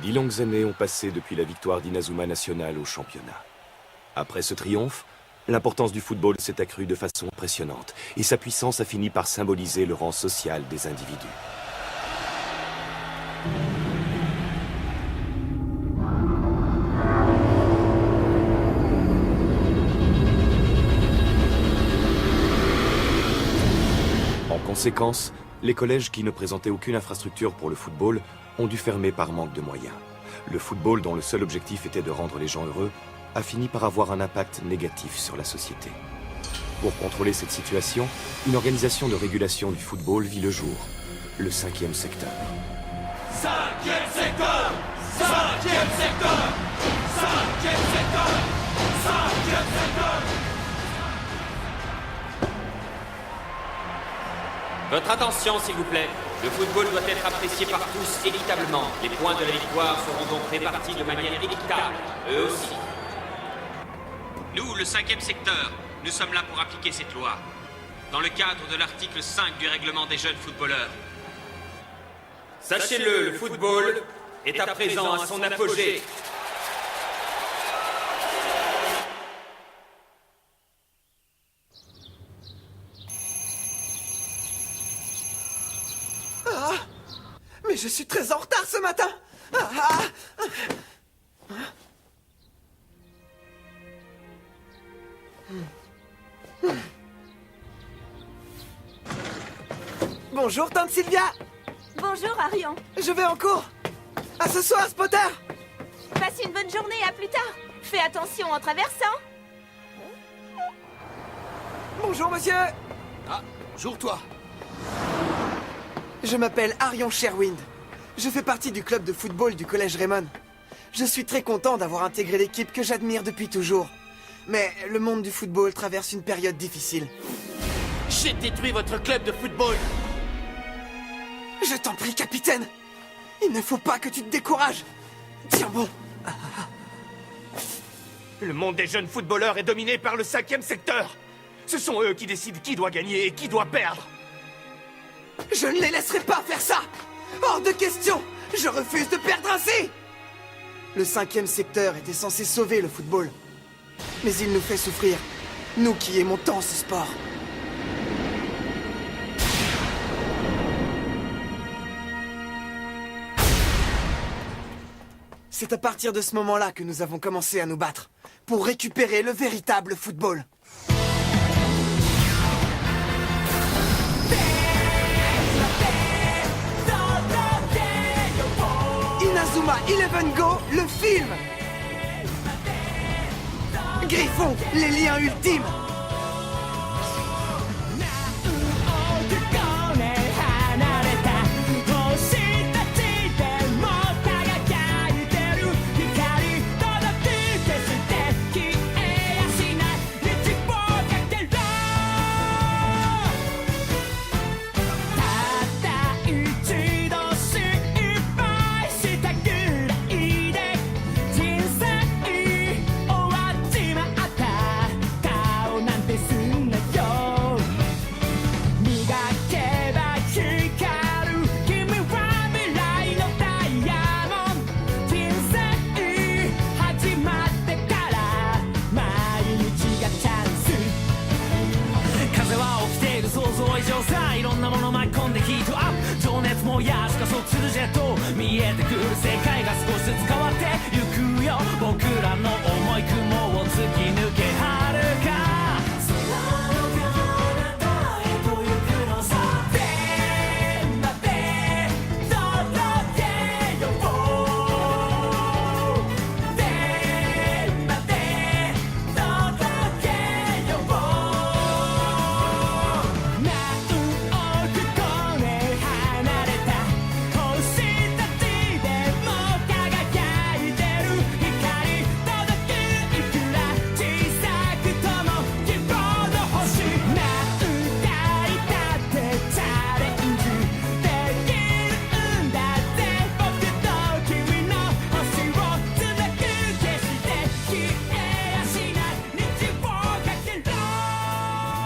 10 longues années ont passé depuis la victoire d'Inazuma National au championnat. Après ce triomphe, l'importance du football s'est accrue de façon impressionnante et sa puissance a fini par symboliser le rang social des individus. En conséquence, les collèges qui ne présentaient aucune infrastructure pour le football ont dû fermer par manque de moyens. Le football, dont le seul objectif était de rendre les gens heureux, a fini par avoir un impact négatif sur la société. Pour contrôler cette situation, une organisation de régulation du football vit le jour, le 5e secteur. 5e secteur 5e secteur 5e secteur 5e secteur. Votre attention, s'il vous plaît. Le football doit être apprécié par tous équitablement. Les points de la victoire seront donc répartis de manière équitable, eux aussi. Nous, le 5e secteur, nous sommes là pour appliquer cette loi, dans le cadre de l'article 5 du règlement des jeunes footballeurs. Sachez-le, le football est à présent à son apogée. Ah, mais je suis très en retard ce matin. Bonjour, tante Sylvia. Bonjour, Arion. Je vais en cours. À ce soir, Spotter. Passe une bonne journée, à plus tard. Fais attention en traversant. Bonjour, monsieur. Ah, bonjour toi. Je m'appelle Arion Sherwind. Je fais partie du club de football du collège Raymond. Je suis très content d'avoir intégré l'équipe que j'admire depuis toujours. Mais le monde du football traverse une période difficile. J'ai détruit votre club de football. Je t'en prie, capitaine. Il ne faut pas que tu te décourages. Tiens bon. Le monde des jeunes footballeurs est dominé par le 5e secteur. Ce sont eux qui décident qui doit gagner et qui doit perdre. Je ne les laisserai pas faire ça. Hors de question. Je refuse de perdre ainsi. Le 5e secteur était censé sauver le football. Mais il nous fait souffrir. Nous qui aimons tant ce sport. C'est à partir de ce moment-là que nous avons commencé à nous battre. Pour récupérer le véritable football. Inazuma 11 Go, le film. Griffon, les liens ultimes.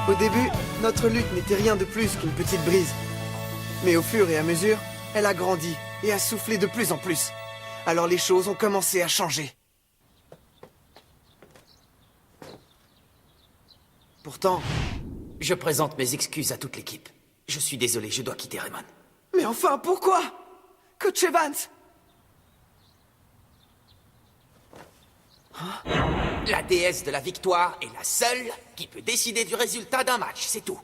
Au début, notre lutte n'était rien de plus qu'une petite brise. Mais au fur et à mesure, elle a grandi et a soufflé de plus en plus. Alors les choses ont commencé à changer. Pourtant... Je présente mes excuses à toute l'équipe. Je suis désolé, je dois quitter Raymond. Mais enfin, pourquoi? Coach Evans! La déesse de la victoire est la seule qui peut décider du résultat d'un match, c'est tout.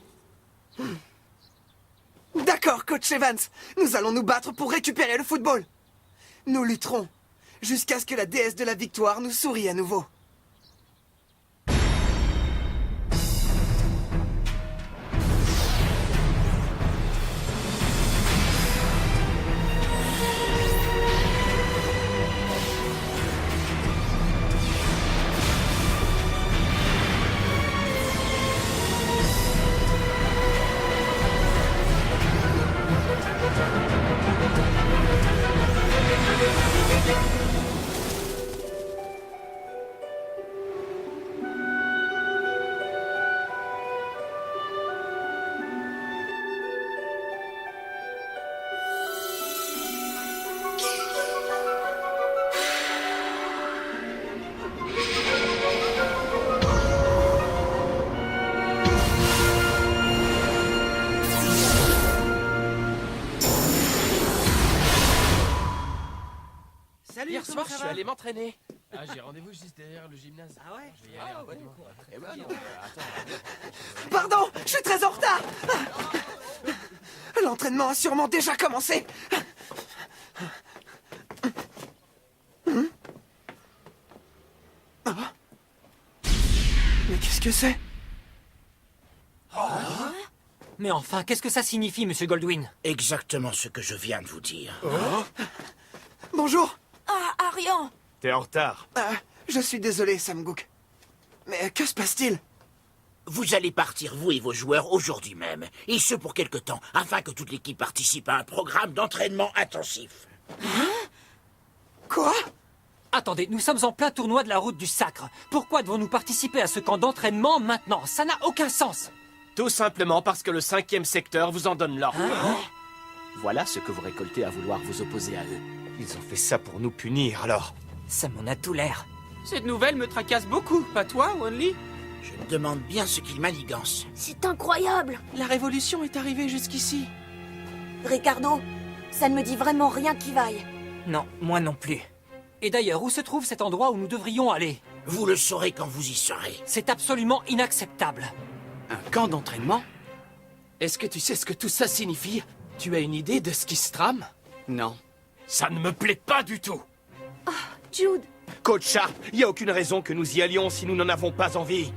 D'accord, Coach Evans. Nous allons nous battre pour récupérer le football. Nous lutterons jusqu'à ce que la déesse de la victoire nous sourie à nouveau. Salut, Hier comment soir, ça je suis va? allé m'entraîner. Ah, j'ai rendez-vous juste derrière le gymnase. Ah ouais? Je vais y aller rapidement. Eh ben non, attends. Pardon, je suis très en retard. L'entraînement a sûrement déjà commencé. Ah. Mais qu'est-ce que c'est? Mais enfin, qu'est-ce que ça signifie, Monsieur Goldwyn? Exactement ce que je viens de vous dire. Bonjour. Ah, Arian! T'es en retard. Je suis désolé, Sam Gook. Mais que se passe-t-il? Vous allez partir, vous et vos joueurs, aujourd'hui même. Et ce pour quelque temps, afin que toute l'équipe participe à un programme d'entraînement intensif. Quoi? Attendez, nous sommes en plein tournoi de la route du sacre. Pourquoi devons-nous participer à ce camp d'entraînement maintenant? Ça n'a aucun sens. Tout simplement parce que le 5e secteur vous en donne l'ordre. Voilà ce que vous récoltez à vouloir vous opposer à eux. Ils ont fait ça pour nous punir, alors. Ça m'en a tout l'air. Cette nouvelle me tracasse beaucoup, pas toi, Wanley? Je me demande bien ce qu'ils manigancent. C'est incroyable! La révolution est arrivée jusqu'ici. Ricardo, ça ne me dit vraiment rien qui vaille. Non, moi non plus. Et d'ailleurs, où se trouve cet endroit où nous devrions aller? Vous le saurez quand vous y serez. C'est absolument inacceptable. Un camp d'entraînement? Est-ce que tu sais ce que tout ça signifie? Tu as une idée de ce qui se trame? Non. Ça ne me plaît pas du tout. Jude, Coach Sharp, y a aucune raison que nous y allions si nous n'en avons pas envie.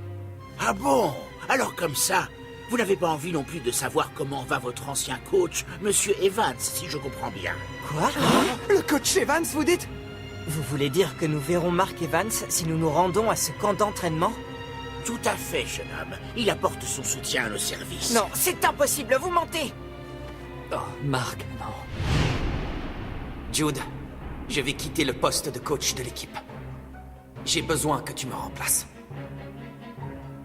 Ah bon? Alors comme ça, vous n'avez pas envie non plus de savoir comment va votre ancien coach, Monsieur Evans, si je comprends bien. Quoi? Le coach Evans, vous dites? Vous voulez dire que nous verrons Mark Evans si nous nous rendons à ce camp d'entraînement? Tout à fait, jeune homme. Il apporte son soutien à nos services. Non, c'est impossible, vous mentez! Oh, Mark, non. Jude, je vais quitter le poste de coach de l'équipe. J'ai besoin que tu me remplaces.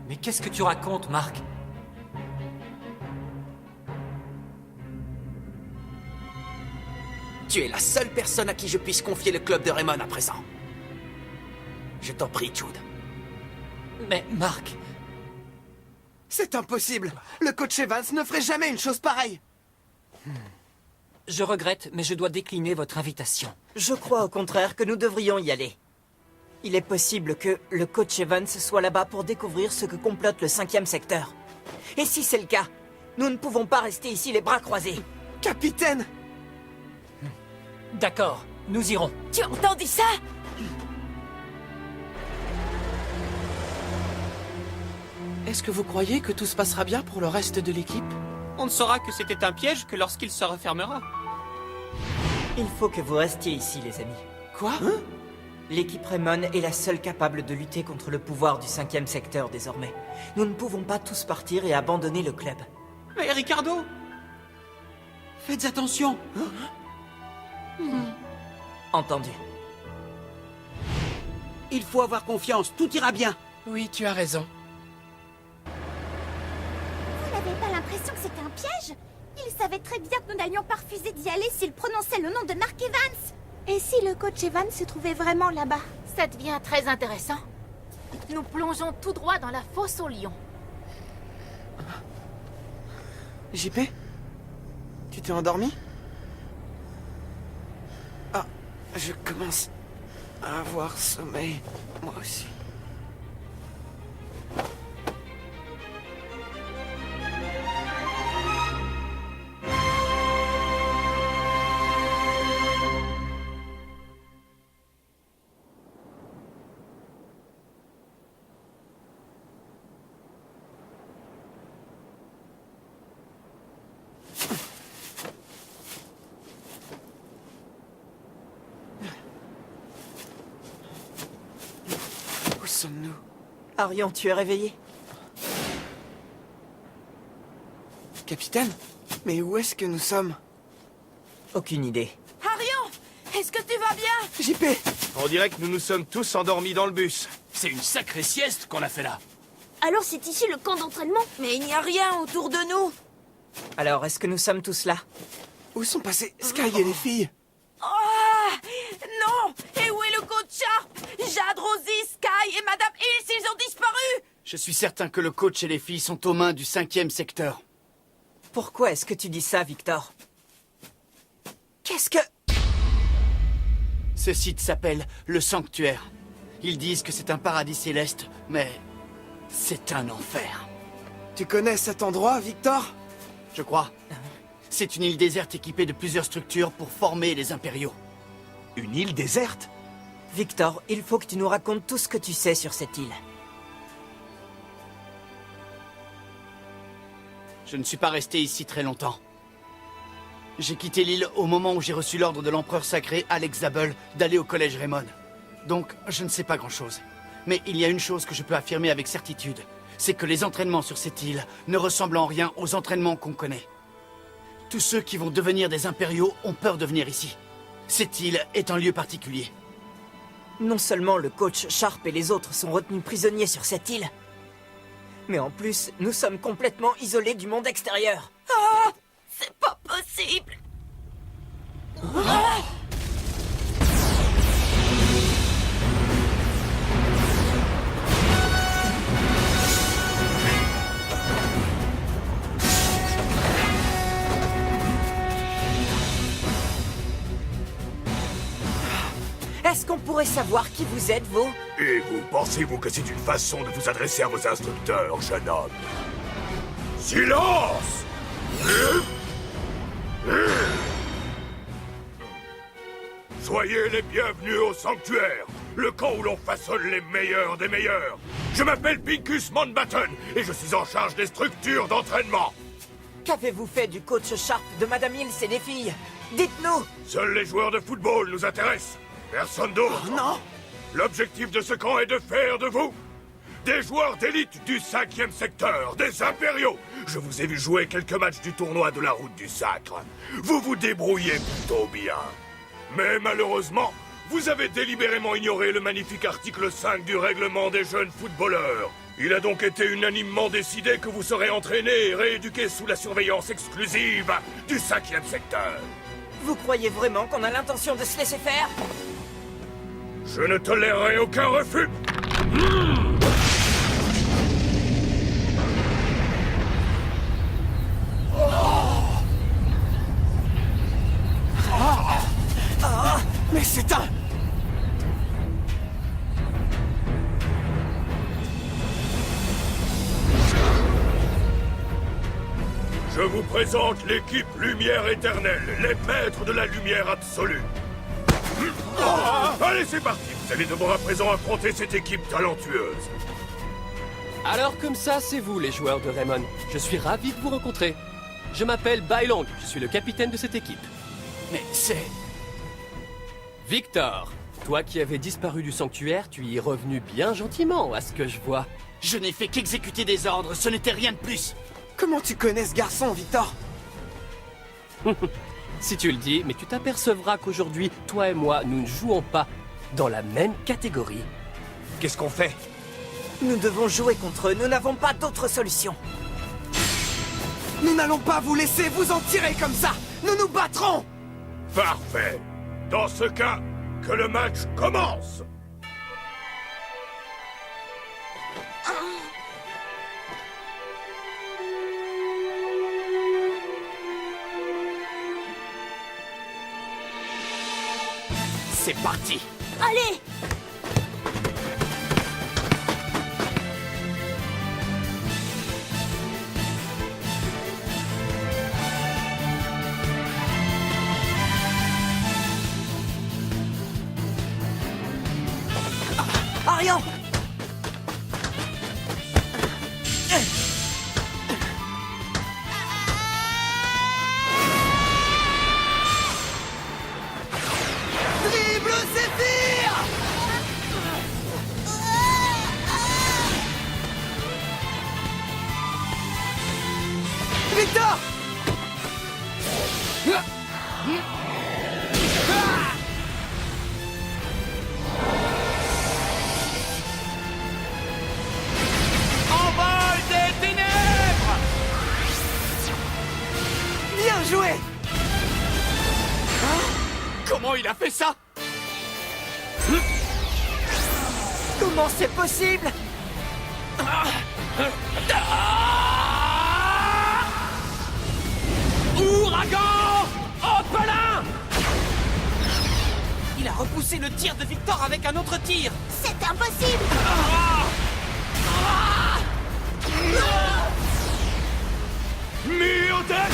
Mais qu'est-ce que tu racontes, Mark? Tu es la seule personne à qui je puisse confier le club de Raymond à présent. Je t'en prie, Jude. Mais, Mark... C'est impossible. Le coach Evans ne ferait jamais une chose pareille. Je regrette, mais je dois décliner votre invitation. Je crois au contraire que nous devrions y aller. Il est possible que le coach Evans soit là-bas pour découvrir ce que complote le 5e secteur. Et si c'est le cas, nous ne pouvons pas rester ici les bras croisés. Capitaine! D'accord, nous irons. tu as entendu ça? Est-ce que vous croyez que tout se passera bien pour le reste de l'équipe? On ne saura que c'était un piège que lorsqu'il se refermera. Il faut que vous restiez ici, les amis. Quoi? L'équipe Raymond est la seule capable de lutter contre le pouvoir du 5e secteur désormais. Nous ne pouvons pas tous partir et abandonner le club. Mais Ricardo! Faites attention. Entendu. Il faut avoir confiance, tout ira bien. Oui, tu as raison. Vous n'avez pas l'impression que c'était un piège? Il savait très bien que nous n'allions pas refuser d'y aller s'il prononçait le nom de Mark Evans. Et si le coach Evans se trouvait vraiment là-bas? Ça devient très intéressant. Nous plongeons tout droit dans la fosse aux lions. JP? Tu t'es endormi? Ah, je commence à avoir sommeil, moi aussi. Où sommes-nous? Arion, tu es réveillé? Capitaine? Mais où est-ce que nous sommes? Aucune idée. Arion, est-ce que tu vas bien? JP! On dirait que nous nous sommes tous endormis dans le bus. C'est une sacrée sieste qu'on a fait là. Alors c'est ici le camp d'entraînement? Mais il n'y a rien autour de nous. Alors, est-ce que nous sommes tous là? Où sont passés Sky et les filles? Ah non! Et où est le coach Sharp? Jade, Rosie, Sky et Madame Hills, ils ont disparu! Je suis certain que le coach et les filles sont aux mains du 5e secteur. Pourquoi est-ce que tu dis ça, Victor? Qu'est-ce que... Ce site s'appelle le Sanctuaire. Ils disent que c'est un paradis céleste, mais c'est un enfer. Tu connais cet endroit, Victor? Je crois. C'est une île déserte équipée de plusieurs structures pour former les impériaux. Une île déserte? Victor, il faut que tu nous racontes tout ce que tu sais sur cette île. Je ne suis pas resté ici très longtemps. J'ai quitté l'île au moment où j'ai reçu l'ordre de l'empereur sacré Alex Zabel d'aller au collège Raymond. Donc, je ne sais pas grand-chose. Mais il y a une chose que je peux affirmer avec certitude. C'est que les entraînements sur cette île ne ressemblent en rien aux entraînements qu'on connaît. Tous ceux qui vont devenir des impériaux ont peur de venir ici. Cette île est un lieu particulier. Non seulement le coach Sharp et les autres sont retenus prisonniers sur cette île, mais en plus, nous sommes complètement isolés du monde extérieur. Ah! C'est pas possible! Ah! Est-ce qu'on pourrait savoir qui vous êtes, vous? Et vous, pensez-vous que c'est une façon de vous adresser à vos instructeurs, jeune homme? Silence! Soyez les bienvenus au sanctuaire, le camp où l'on façonne les meilleurs des meilleurs. Je m'appelle Pincus Mountbatten et je suis en charge des structures d'entraînement. Qu'avez-vous fait du coach Sharp, de Madame Hills et des filles? Dites-nous! Seuls les joueurs de football nous intéressent. Personne d'autre. Oh non! L'objectif de ce camp est de faire de vous des joueurs d'élite du 5e secteur, des impériaux. Je vous ai vu jouer quelques matchs du tournoi de la route du sacre. Vous vous débrouillez plutôt bien. Mais malheureusement, vous avez délibérément ignoré le magnifique article 5 du règlement des jeunes footballeurs. Il a donc été unanimement décidé que vous serez entraînés et rééduqués sous la surveillance exclusive du 5e secteur. Vous croyez vraiment qu'on a l'intention de se laisser faire? Je ne tolérerai aucun refus. Mais c'est un... Je vous présente l'équipe Lumière Éternelle, les maîtres de la lumière absolue. Allez, c'est parti. Vous allez devoir à présent affronter cette équipe talentueuse. Alors comme ça, c'est vous les joueurs de Raymond. Je suis ravi de vous rencontrer. Je m'appelle Bailong, je suis le capitaine de cette équipe. Mais c'est... Victor, toi qui avais disparu du sanctuaire, tu y es revenu bien gentiment, à ce que je vois. Je n'ai fait qu'exécuter des ordres, ce n'était rien de plus. Comment tu connais ce garçon, Victor? Si tu le dis, mais tu t'apercevras qu'aujourd'hui, toi et moi, nous ne jouons pas dans la même catégorie. Qu'est-ce qu'on fait? Nous devons jouer contre eux, nous n'avons pas d'autre solution. Nous n'allons pas vous laisser vous en tirer comme ça! Nous nous battrons! Parfait. Dans ce cas, que le match commence! C'est parti! Allez! Arian! Dribble Zéphyr! Victor! Envol des ténèbres! Bien joué! Comment il a fait ça? Comment c'est possible? Ouragan! Opelin! Il a repoussé le tir de Victor avec un autre tir. C'est impossible! Mur d'éclat!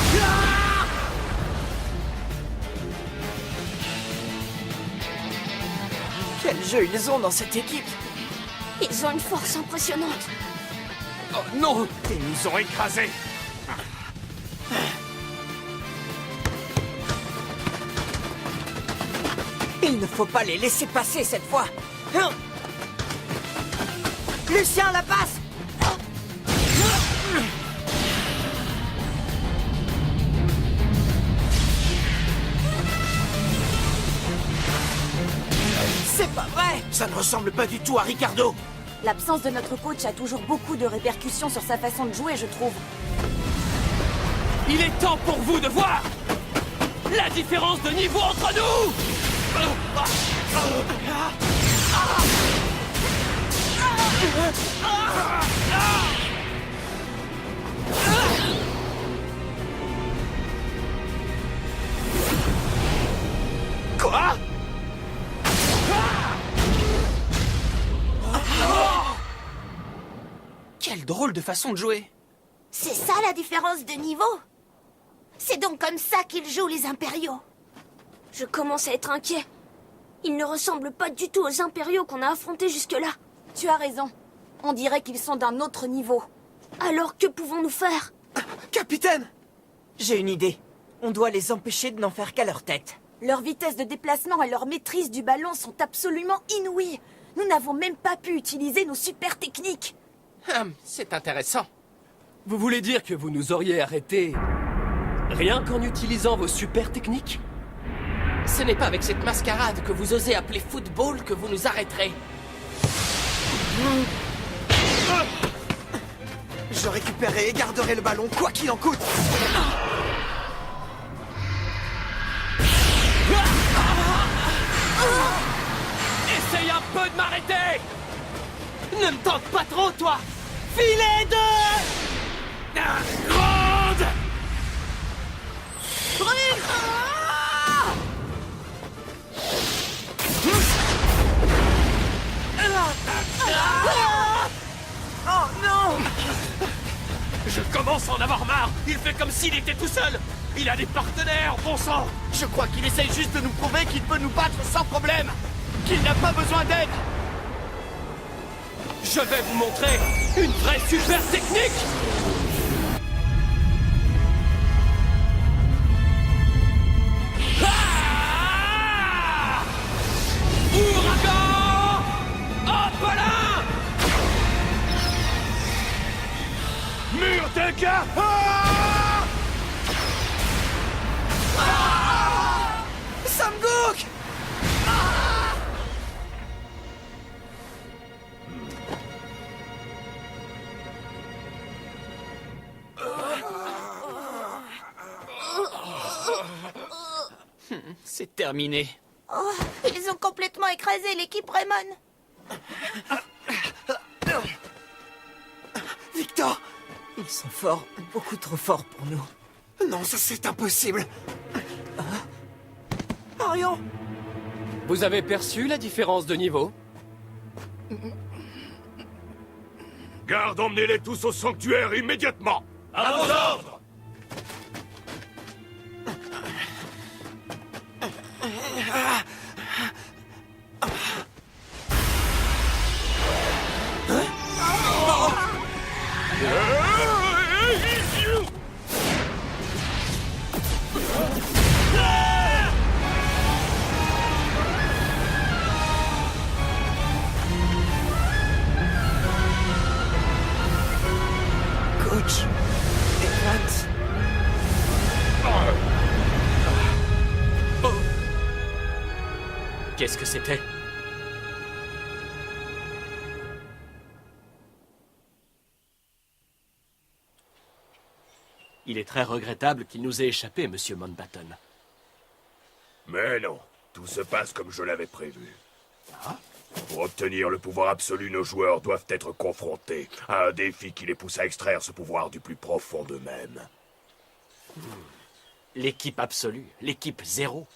Quel jeu ils ont dans cette équipe! Ils ont une force impressionnante. Oh non! Ils nous ont écrasés! Il ne faut pas les laisser passer cette fois! Lucien, la passe! C'est pas vrai! Ça ne ressemble pas du tout à Ricardo. L'absence de notre coach a toujours beaucoup de répercussions sur sa façon de jouer, je trouve. Il est temps pour vous de voir la différence de niveau entre nous! Quoi? Quelle drôle de façon de jouer. C'est ça la différence de niveau? C'est donc comme ça qu'ils jouent les impériaux. Je commence à être inquiet. Ils ne ressemblent pas du tout aux impériaux qu'on a affrontés jusque-là. Tu as raison. On dirait qu'ils sont d'un autre niveau. Alors que pouvons-nous faire? Capitaine! J'ai une idée. On doit les empêcher de n'en faire qu'à leur tête. Leur vitesse de déplacement et leur maîtrise du ballon sont absolument inouïes. Nous n'avons même pas pu utiliser nos super techniques. C'est intéressant. Vous voulez dire que vous nous auriez arrêtés rien qu'en utilisant vos super techniques? Ce n'est pas avec cette mascarade que vous osez appeler football que vous nous arrêterez. Je récupérerai et garderai le ballon, quoi qu'il en coûte. Essaye un peu de m'arrêter! Ne me tente pas trop, toi! Filet de... Grande! Oh non! Je commence à en avoir marre! Il fait comme s'il était tout seul! Il a des partenaires, bon sang! Je crois qu'il essaye juste de nous prouver qu'il peut nous battre sans problème. Qu'il n'a pas besoin d'aide. Je vais vous montrer une vraie super technique! Ah! Ouragan! Opelin! Mur d'éclat! Samgook! C'est terminé. Oh, ils ont complètement écrasé l'équipe Raymond. Victor! Ils sont forts, beaucoup trop forts pour nous. Non, ça c'est impossible. Arion! Vous avez perçu la différence de niveau? Garde, emmenez-les tous au sanctuaire immédiatement. À vos ordres. Coach Evans. Qu'est-ce que c'était? Il est très regrettable qu'il nous ait échappé, Monsieur Mountbatten. Mais non, tout se passe comme je l'avais prévu. Pour obtenir le pouvoir absolu, nos joueurs doivent être confrontés à un défi qui les pousse à extraire ce pouvoir du plus profond d'eux-mêmes. L'équipe absolue, l'équipe zéro.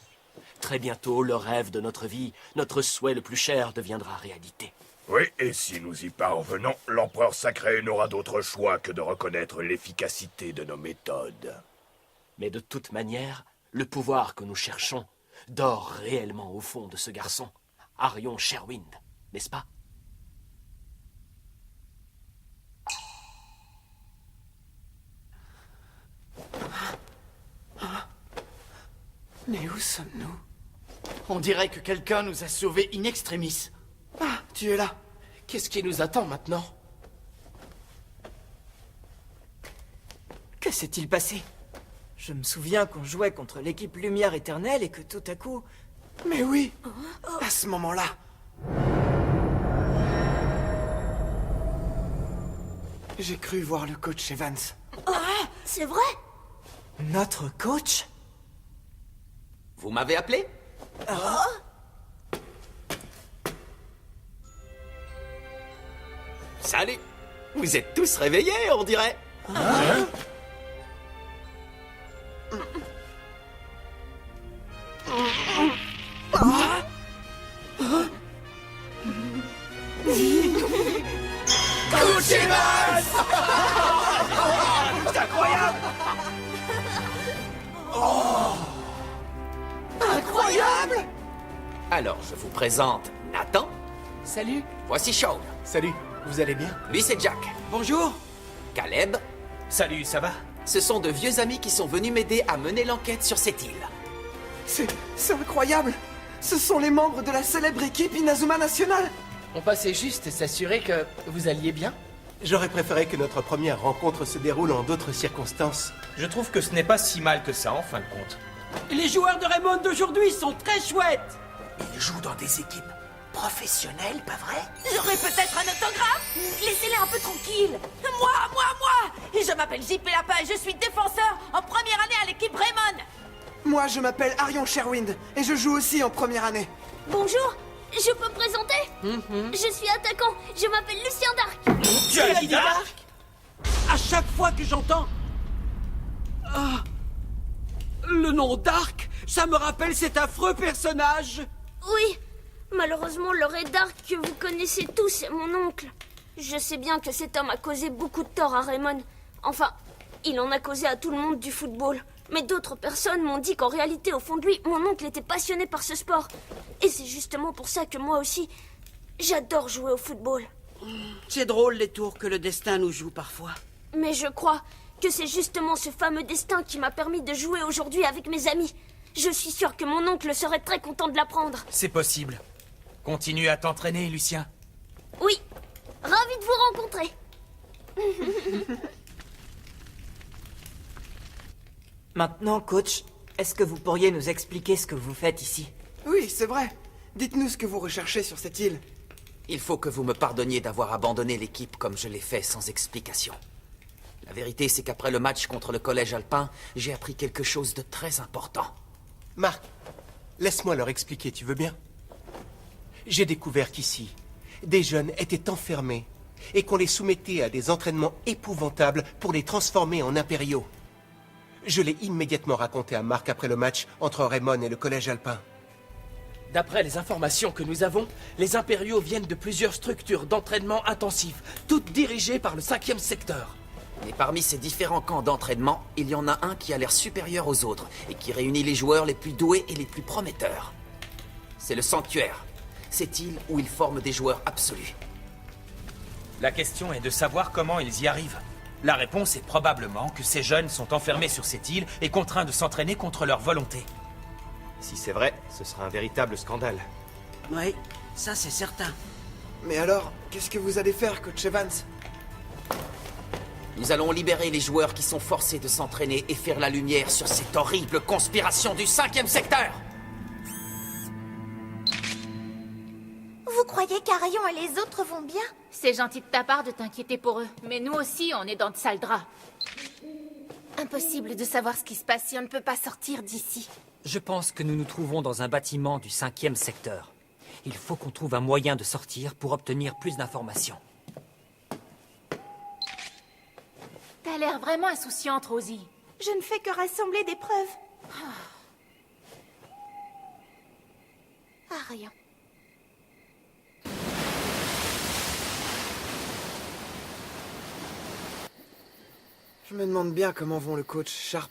Très bientôt, le rêve de notre vie, notre souhait le plus cher deviendra réalité. Oui, et si nous y parvenons, l'empereur sacré n'aura d'autre choix que de reconnaître l'efficacité de nos méthodes. Mais de toute manière, le pouvoir que nous cherchons dort réellement au fond de ce garçon, Arion Sherwind, n'est-ce pas? Mais où sommes-nous? On dirait que quelqu'un nous a sauvés in extremis. Ah, tu es là. Qu'est-ce qui nous attend maintenant? Que s'est-il passé? Je me souviens qu'on jouait contre l'équipe Lumière Éternelle et que tout à coup... Mais oui, à ce moment-là. J'ai cru voir le coach Evans. C'est vrai? Notre coach? Vous m'avez appelé? Salut! Vous êtes tous réveillés, on dirait. Coach Evans! C'est incroyable! Incroyable! Alors, je vous présente Nathan. Salut. Voici Shaun. Salut, vous allez bien? Lui, c'est Jack. Bonjour! Caleb. Salut, ça va? Ce sont de vieux amis qui sont venus m'aider à mener l'enquête sur cette île. C'est incroyable! Ce sont les membres de la célèbre équipe Inazuma National! On passait juste s'assurer que vous alliez bien. J'aurais préféré que notre première rencontre se déroule en d'autres circonstances. Je trouve que ce n'est pas si mal que ça, en fin de compte. Les joueurs de Raymond d'aujourd'hui sont très chouettes! Ils jouent dans des équipes professionnelles, pas vrai? J'aurais peut-être un autographe? Laissez-les un peu tranquilles. Moi! Je m'appelle JP Lapin et je suis défenseur en première année à l'équipe Raymond. Moi, je m'appelle Arion Sherwind et je joue aussi en première année. Bonjour, je peux me présenter? Je suis attaquant, je m'appelle Lucien Dark. Tu as dit Dark? À chaque fois que j'entends... le nom Dark, ça me rappelle cet affreux personnage. Oui, malheureusement, le Ray Dark que vous connaissez tous est mon oncle. Je sais bien que cet homme a causé beaucoup de tort à Raymond. Enfin, il en a causé à tout le monde du football. Mais d'autres personnes m'ont dit qu'en réalité, au fond de lui, mon oncle était passionné par ce sport. Et c'est justement pour ça que moi aussi, j'adore jouer au football. C'est drôle les tours que le destin nous joue parfois. Mais je crois que c'est justement ce fameux destin qui m'a permis de jouer aujourd'hui avec mes amis. Je suis sûr que mon oncle serait très content de l'apprendre. C'est possible. Continue à t'entraîner, Lucien. Oui, ravi de vous rencontrer. Maintenant, coach, est-ce que vous pourriez nous expliquer ce que vous faites ici? Oui, c'est vrai. Dites-nous ce que vous recherchez sur cette île. Il faut que vous me pardonniez d'avoir abandonné l'équipe comme je l'ai fait sans explication. La vérité, c'est qu'après le match contre le collège alpin, j'ai appris quelque chose de très important. Marc, Laisse-moi leur expliquer, tu veux bien? J'ai découvert qu'ici, des jeunes étaient enfermés et qu'on les soumettait à des entraînements épouvantables pour les transformer en impériaux. Je l'ai immédiatement raconté à Mark après le match entre Raymond et le collège alpin. D'après les informations que nous avons, les impériaux viennent de plusieurs structures d'entraînement intensif, toutes dirigées par le 5e secteur. Et parmi ces différents camps d'entraînement, il y en a un qui a l'air supérieur aux autres et qui réunit les joueurs les plus doués et les plus prometteurs. C'est le Sanctuaire, cette île où ils forment des joueurs absolus. La question est de savoir comment ils y arrivent. La réponse est probablement que ces jeunes sont enfermés sur cette île et contraints de s'entraîner contre leur volonté. Si c'est vrai, ce sera un véritable scandale. Oui, ça c'est certain. Mais alors, qu'est-ce que vous allez faire, coach Evans? Nous allons libérer les joueurs qui sont forcés de s'entraîner et faire la lumière sur cette horrible conspiration du 5e secteur. Vous croyez qu'Arion et les autres vont bien? C'est gentil de ta part de t'inquiéter pour eux, mais nous aussi, on est dans de sales draps. Impossible de savoir ce qui se passe si on ne peut pas sortir d'ici. Je pense que nous nous trouvons dans un bâtiment du 5e secteur. Il faut qu'on trouve un moyen de sortir pour obtenir plus d'informations. T'as l'air vraiment insouciante, Rosie. Je ne fais que rassembler des preuves. Arion. Je me demande bien comment vont le coach Sharp,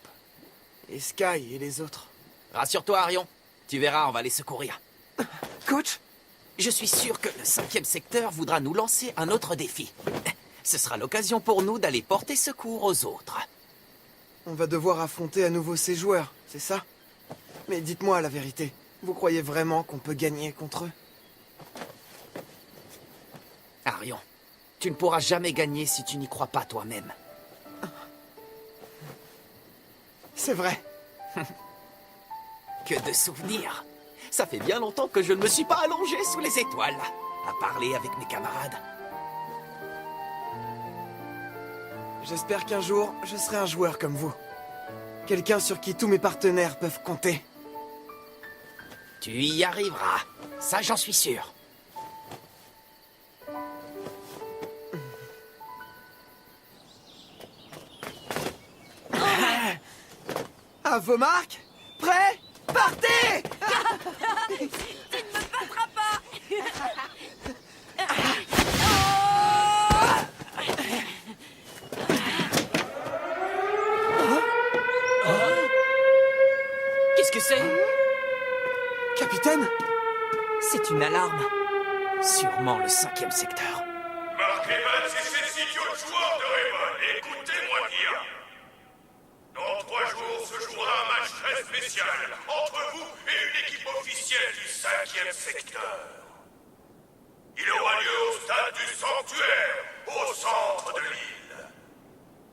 et Sky et les autres. Rassure-toi, Arion. Tu verras, on va les secourir. Coach? Je suis sûr que le 5e secteur voudra nous lancer un autre défi. Ce sera l'occasion pour nous d'aller porter secours aux autres. On va devoir affronter à nouveau ces joueurs, c'est ça? Mais dites-moi la vérité. Vous croyez vraiment qu'on peut gagner contre eux? Arion, tu ne pourras jamais gagner si tu n'y crois pas toi-même. C'est vrai. Que de souvenirs. Ça fait bien longtemps que je ne me suis pas allongé sous les étoiles, à parler avec mes camarades. J'espère qu'un jour, je serai un joueur comme vous. Quelqu'un sur qui tous mes partenaires peuvent compter. Tu y arriveras. Ça, j'en suis sûr. À vos marques? Prêts? Partez! Tu ne me battras pas! Qu'est-ce que c'est? Capitaine? C'est une alarme. Sûrement le 5e secteur. Mark Evans et ces idiots joueurs de Raymond, écoutez-moi bien. Dans 3 jours se jouera un match très spécial entre vous et une équipe officielle du 5e secteur. Il aura lieu au stade du Sanctuaire, au centre de l'île.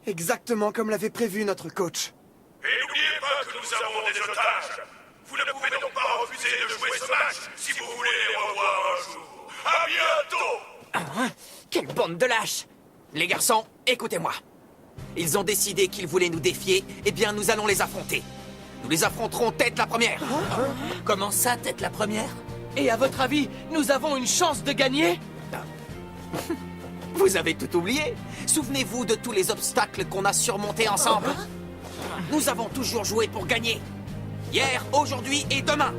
Exactement comme l'avait prévu notre coach. Et n'oubliez pas que nous avons des otages. Vous ne pouvez donc pas refuser de jouer ce match si vous voulez les revoir un jour. À bientôt! Quelle bande de lâches! Les garçons, écoutez-moi. Ils ont décidé qu'ils voulaient nous défier, eh bien nous allons les affronter. Nous les affronterons tête la première. Comment ça, tête la première? Et à votre avis, nous avons une chance de gagner? Vous avez tout oublié? Souvenez-vous de tous les obstacles qu'on a surmontés ensemble. Nous avons toujours joué pour gagner. Hier, aujourd'hui et demain.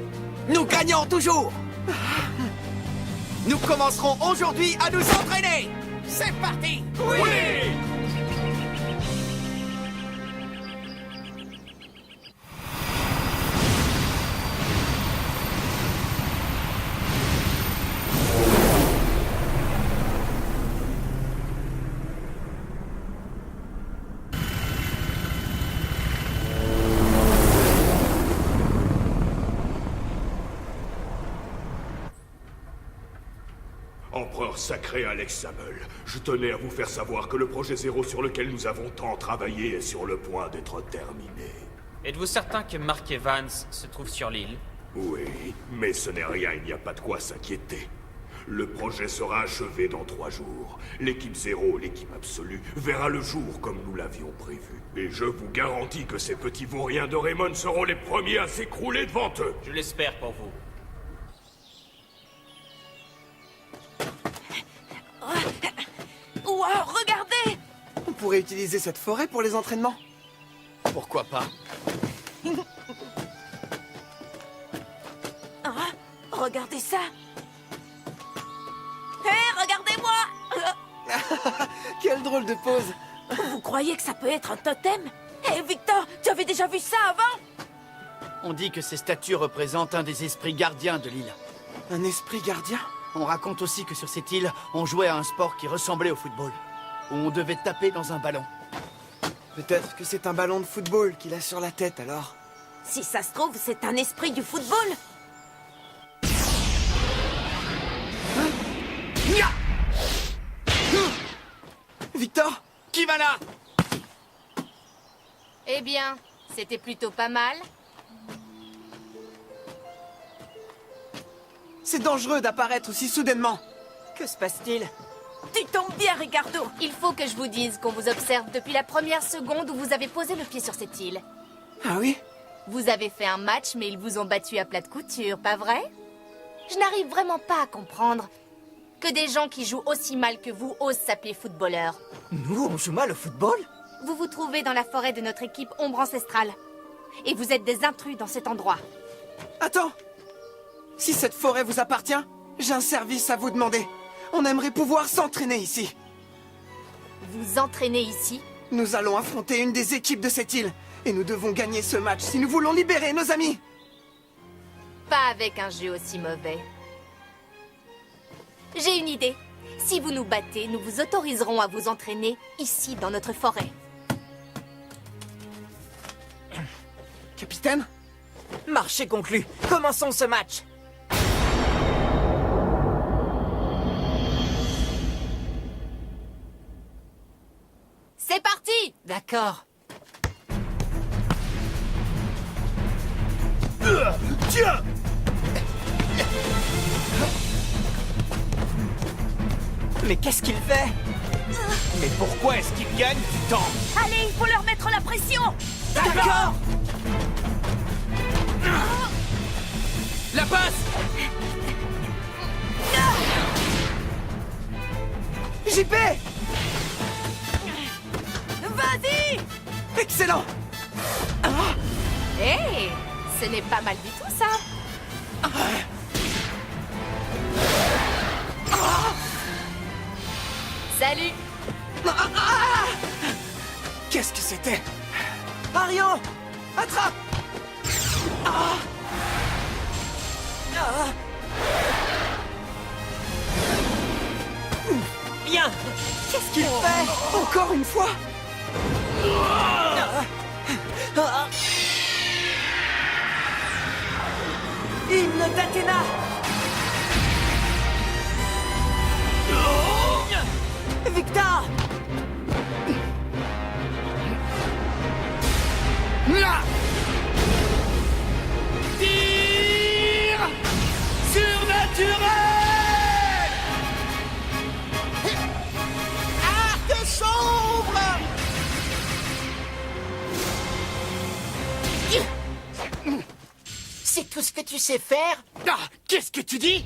Nous gagnons toujours. Nous commencerons aujourd'hui à nous entraîner. C'est parti! Oui! Empereur sacré Alex Zabel, je tenais à vous faire savoir que le projet Zéro sur lequel nous avons tant travaillé est sur le point d'être terminé. Êtes-vous certain que Mark Evans se trouve sur l'île? Oui, mais ce n'est rien, il n'y a pas de quoi s'inquiéter. Le projet sera achevé dans 3 jours. L'équipe 0, l'équipe absolue, verra le jour comme nous l'avions prévu. Et je vous garantis que ces petits vauriens de Raymond seront les premiers à s'écrouler devant eux. Je l'espère pour vous. Wow, regardez! On pourrait utiliser cette forêt pour les entraînements. Pourquoi pas? Ah, regardez ça! Hé, regardez-moi! Quelle drôle de pose! Vous croyez que ça peut être un totem? Hé, Victor, tu avais déjà vu ça avant? On dit que ces statues représentent un des esprits gardiens de l'île. Un esprit gardien? On raconte aussi que sur cette île, on jouait à un sport qui ressemblait au football, où on devait taper dans un ballon. Peut-être que c'est un ballon de football qu'il a sur la tête, alors. Si ça se trouve, c'est un esprit du football. Victor? Qui va là? Eh bien, c'était plutôt pas mal. C'est dangereux d'apparaître aussi soudainement. Que se passe-t-il? Tu tombes bien, Ricardo. Il faut que je vous dise qu'on vous observe depuis la première seconde où vous avez posé le pied sur cette île. Ah oui? Vous avez fait un match, mais ils vous ont battu à plat de couture, pas vrai? Je n'arrive vraiment pas à comprendre que des gens qui jouent aussi mal que vous osent s'appeler footballeurs. Nous, on joue mal au football? Vous vous trouvez dans la forêt de notre équipe Ombre Ancestrale. Et vous êtes des intrus dans cet endroit. Attends! Si cette forêt vous appartient, j'ai un service à vous demander. On aimerait pouvoir s'entraîner ici. Vous entraînez ici? Nous allons affronter une des équipes de cette île. Et nous devons gagner ce match si nous voulons libérer nos amis. Pas avec un jeu aussi mauvais. J'ai une idée. Si vous nous battez, nous vous autoriserons à vous entraîner ici dans notre forêt. Capitaine? Marché conclu. Commençons ce match. C'est parti! D'accord. Tiens! Mais qu'est-ce qu'il fait? Mais pourquoi est-ce qu'il gagne du temps? Allez, il faut leur mettre la pression. D'accord! La passe! JP! Vas-y! Excellent! Hé! Ce n'est pas mal du tout, ça! Salut! Qu'est-ce que c'était? Arion! Attrape! Bien! Qu'est-ce qu'il fait? Encore une fois? Hymne d'Athéna! Victor! Tir surnaturel! Arc sombre! C'est tout ce que tu sais faire? Ah, qu'est-ce que tu dis?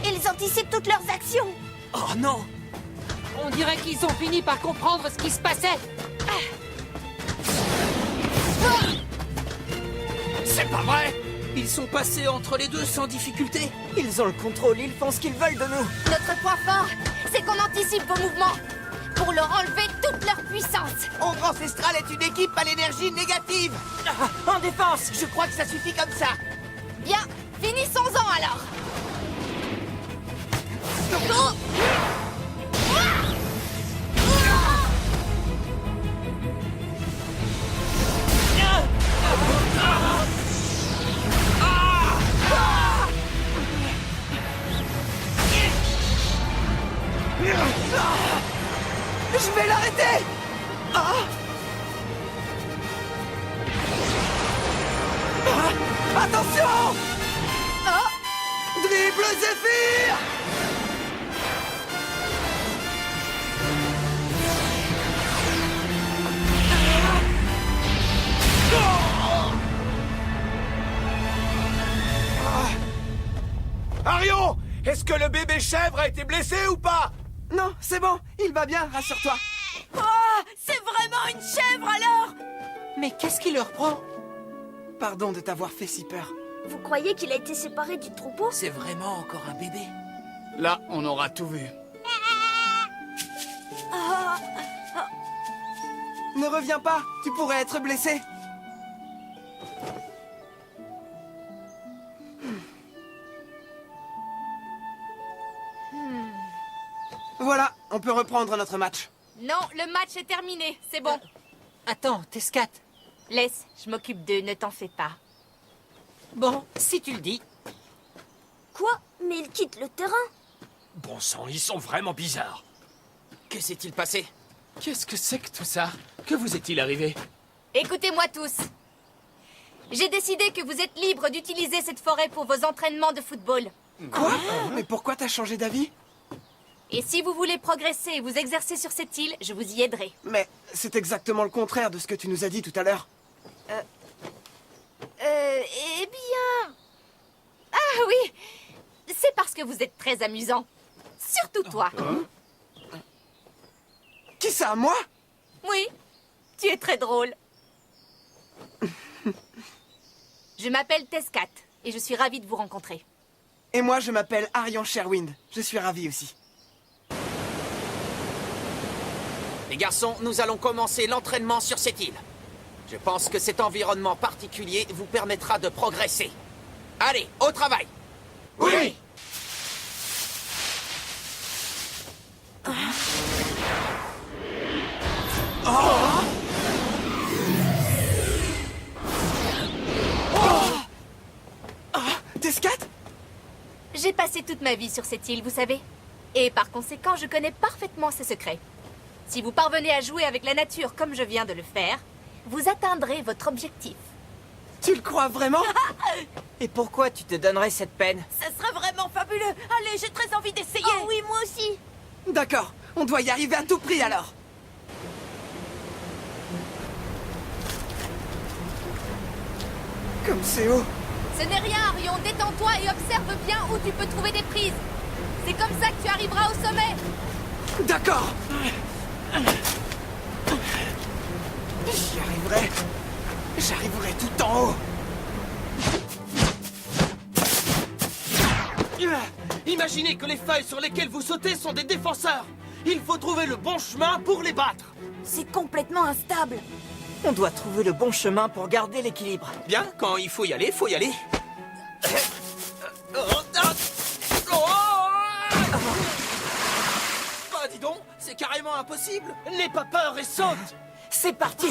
Ils anticipent toutes leurs actions. Oh non! On dirait qu'ils ont fini par comprendre ce qui se passait. C'est pas vrai! Ils sont passés entre les deux sans difficulté. Ils ont le contrôle, ils font ce qu'ils veulent de nous. Notre point fort, c'est qu'on anticipe vos mouvements pour leur enlever toute leur puissance. Ombre Ancestrale est une équipe à l'énergie négative. En défense! Je crois que ça suffit comme ça. Bien, finissons-en alors. Je vais l'arrêter! Attention! Dribble Zéphyr! Arion! Est-ce que le bébé chèvre a été blessé ou pas? Non, c'est bon, il va bien, rassure-toi. Oh, c'est vraiment une chèvre alors! Mais qu'est-ce qui leur prend? Pardon de t'avoir fait si peur. Vous croyez qu'il a été séparé du troupeau? C'est vraiment encore un bébé. Là, on aura tout vu. Ne reviens pas, tu pourrais être blessé. Voilà, on peut reprendre notre match. Non, le match est terminé, c'est bon. Attends, Tescat. Laisse, je m'occupe d'eux, ne t'en fais pas. Bon, si tu le dis. Quoi? Mais il quitte le terrain. Bon sang, ils sont vraiment bizarres. Que s'est-il passé? Qu'est-ce que c'est que tout ça? Que vous est-il arrivé? Écoutez-moi tous. J'ai décidé que vous êtes libres d'utiliser cette forêt pour vos entraînements de football. Quoi? Mais pourquoi t'as changé d'avis? Et si vous voulez progresser et vous exercer sur cette île, je vous y aiderai. Mais c'est exactement le contraire de ce que tu nous as dit tout à l'heure. Eh bien... Ah oui, c'est parce que vous êtes très amusant. Surtout toi. Qui ça, moi? Oui, tu es très drôle. Je m'appelle Tescat et je suis ravie de vous rencontrer. Et moi, je m'appelle Arion Sherwind. Je suis ravi aussi. Les garçons, nous allons commencer l'entraînement sur cette île. Je pense que cet environnement particulier vous permettra de progresser. Allez, au travail! Oui! Tescat? J'ai passé toute ma vie sur cette île, vous savez. Et par conséquent, je connais parfaitement ses secrets. Si vous parvenez à jouer avec la nature comme je viens de le faire, vous atteindrez votre objectif. Tu le crois vraiment? Et pourquoi tu te donnerais cette peine? Ça serait vraiment fabuleux. Allez, j'ai très envie d'essayer. Oh oui, moi aussi. D'accord, on doit y arriver à tout prix alors. Comme c'est haut. Ce n'est rien, Arion. Détends-toi et observe bien où tu peux trouver des prises. C'est comme ça que tu arriveras au sommet. D'accord. J'y arriverai. J'arriverai tout en haut. Imaginez que les feuilles sur lesquelles vous sautez sont des défenseurs. Il faut trouver le bon chemin pour les battre. C'est complètement instable. On doit trouver le bon chemin pour garder l'équilibre. Bien, quand il faut y aller, faut y aller. Bah dis donc, c'est carrément impossible. N'aie pas peur et saute. C'est parti.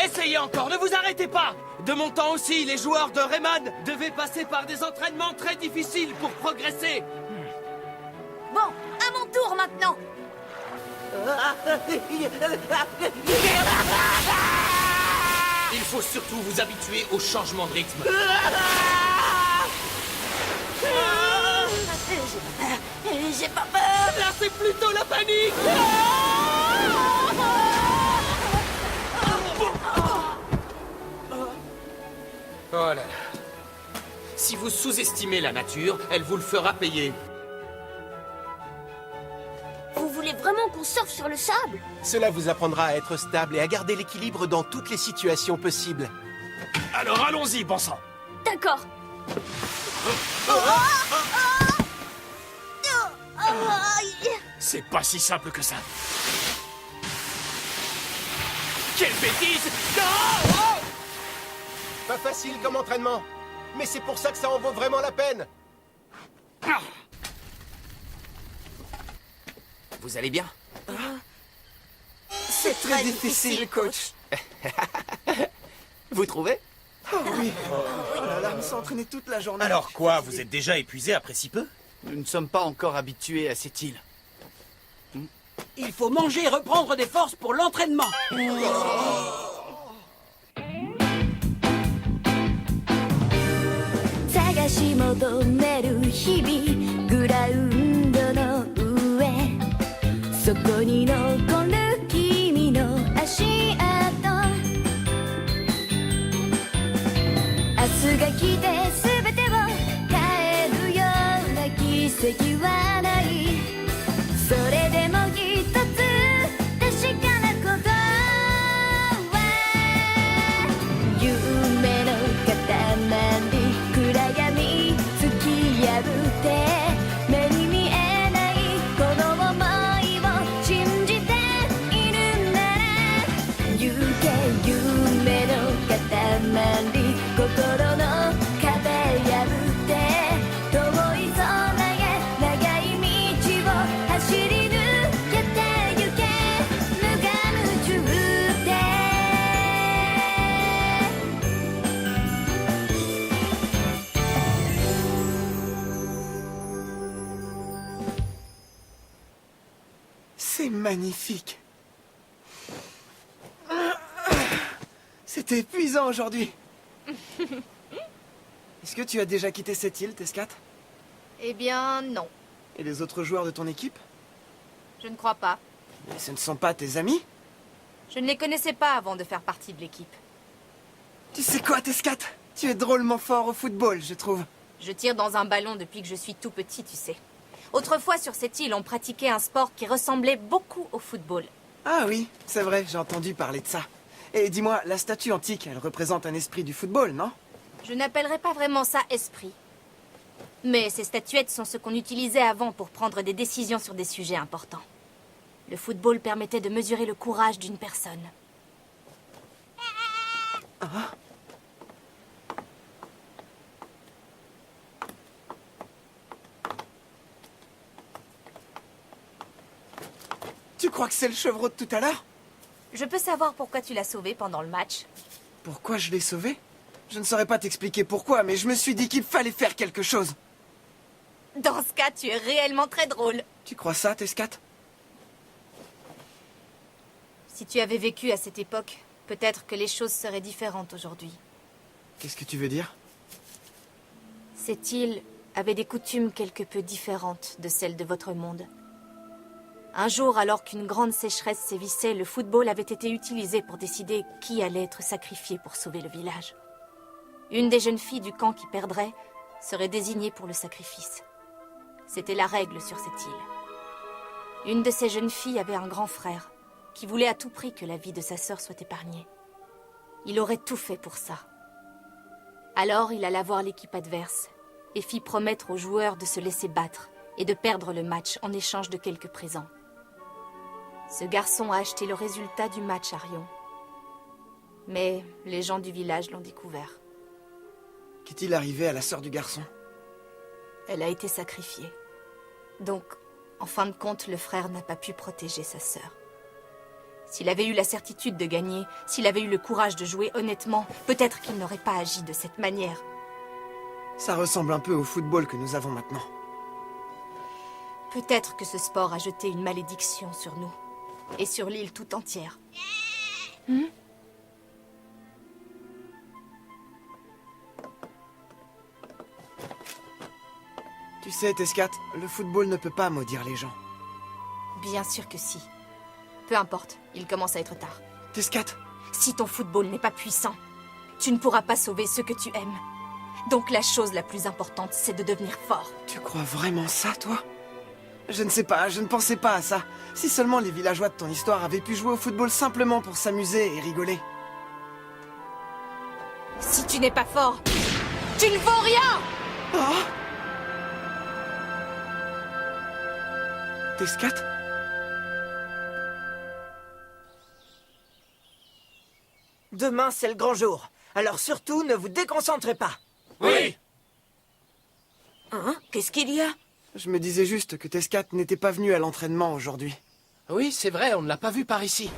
Essayez encore, ne vous arrêtez pas. De mon temps aussi, les joueurs de Rayman devaient passer par des entraînements très difficiles pour progresser. Bon, à mon tour maintenant. Il faut surtout vous habituer au changement de rythme. J'ai pas peur. Là, c'est plutôt la panique. Oh là là. Si vous sous-estimez la nature, elle vous le fera payer. Vous voulez vraiment qu'on surfe sur le sable? Cela vous apprendra à être stable et à garder l'équilibre dans toutes les situations possibles. Alors allons-y, bon sang. D'accord. C'est pas si simple que ça. Quelle bêtise! Pas facile comme entraînement, mais c'est pour ça que ça en vaut vraiment la peine. Vous allez bien? C'est très difficile, coach. Vous trouvez? Oh oui. Oh là là, on s'est entraîné toute la journée. Alors quoi, vous êtes déjà épuisé après si peu? Nous ne sommes pas encore habitués à cette île. Il faut manger et reprendre des forces pour l'entraînement. し求める日々グラウンドの上そこに残る君の足跡明日が来て全てを変えるような奇跡はないそれでも一つ確かなことは夢の塊暗闇突き破って目に見えないこの想いを信じているなら行け夢の塊心の壁破って遠い空へ長い道を走り抜けてゆけ無我夢中でC'est magnifique. C'était épuisant aujourd'hui. Est-ce que tu as déjà quitté cette île, Tescat? Eh bien, non. Et les autres joueurs de ton équipe? Je ne crois pas. Mais ce ne sont pas tes amis? Je ne les connaissais pas avant de faire partie de l'équipe. Tu sais quoi, Tescat? Tu es drôlement fort au football, je trouve. Je tire dans un ballon depuis que je suis tout petit, tu sais. Autrefois, sur cette île, on pratiquait un sport qui ressemblait beaucoup au football. Ah oui, c'est vrai, j'ai entendu parler de ça. Et dis-moi, la statue antique, elle représente un esprit du football, non? Je n'appellerais pas vraiment ça esprit. Mais ces statuettes sont ce qu'on utilisait avant pour prendre des décisions sur des sujets importants. Le football permettait de mesurer le courage d'une personne. Ah. Tu crois que c'est le chevreau de tout à l'heure? Je peux savoir pourquoi tu l'as sauvé pendant le match? Pourquoi je l'ai sauvé? Je ne saurais pas t'expliquer pourquoi, mais je me suis dit qu'il fallait faire quelque chose. Dans ce cas, tu es réellement très drôle. Tu crois ça, Tescat? Si tu avais vécu à cette époque, peut-être que les choses seraient différentes aujourd'hui. Qu'est-ce que tu veux dire? Cette île avait des coutumes quelque peu différentes de celles de votre monde. Un jour, alors qu'une grande sécheresse sévissait, le football avait été utilisé pour décider qui allait être sacrifié pour sauver le village. Une des jeunes filles du camp qui perdrait serait désignée pour le sacrifice. C'était la règle sur cette île. Une de ces jeunes filles avait un grand frère qui voulait à tout prix que la vie de sa sœur soit épargnée. Il aurait tout fait pour ça. Alors il alla voir l'équipe adverse et fit promettre aux joueurs de se laisser battre et de perdre le match en échange de quelques présents. Ce garçon a acheté le résultat du match à Rion. Mais les gens du village l'ont découvert. Qu'est-il arrivé à la sœur du garçon? Elle a été sacrifiée. Donc, en fin de compte, le frère n'a pas pu protéger sa sœur. S'il avait eu la certitude de gagner, s'il avait eu le courage de jouer honnêtement, peut-être qu'il n'aurait pas agi de cette manière. Ça ressemble un peu au football que nous avons maintenant. Peut-être que ce sport a jeté une malédiction sur nous. Et sur l'île tout entière. Tu sais, Tescat, le football ne peut pas maudire les gens. Bien sûr que si. Peu importe, il commence à être tard. Tescat! Si ton football n'est pas puissant, tu ne pourras pas sauver ceux que tu aimes. Donc la chose la plus importante, c'est de devenir fort. Tu crois vraiment ça, toi? Je ne sais pas, je ne pensais pas à ça. Si seulement les villageois de ton histoire avaient pu jouer au football simplement pour s'amuser et rigoler. Si tu n'es pas fort, tu ne vaux rien! Oh! Tescat? Demain, c'est le grand jour. Alors surtout, ne vous déconcentrez pas. Oui! Hein? Qu'est-ce qu'il y a? Je me disais juste que Tescat n'était pas venu à l'entraînement aujourd'hui. Oui, c'est vrai, on ne l'a pas vu par ici.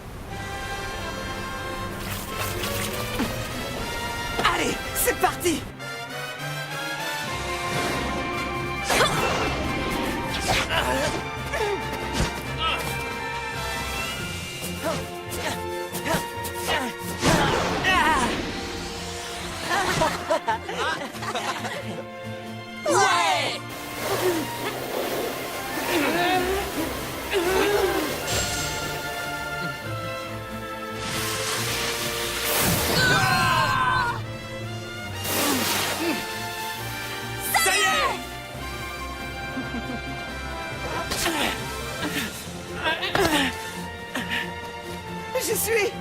Allez, c'est parti! J'y suis!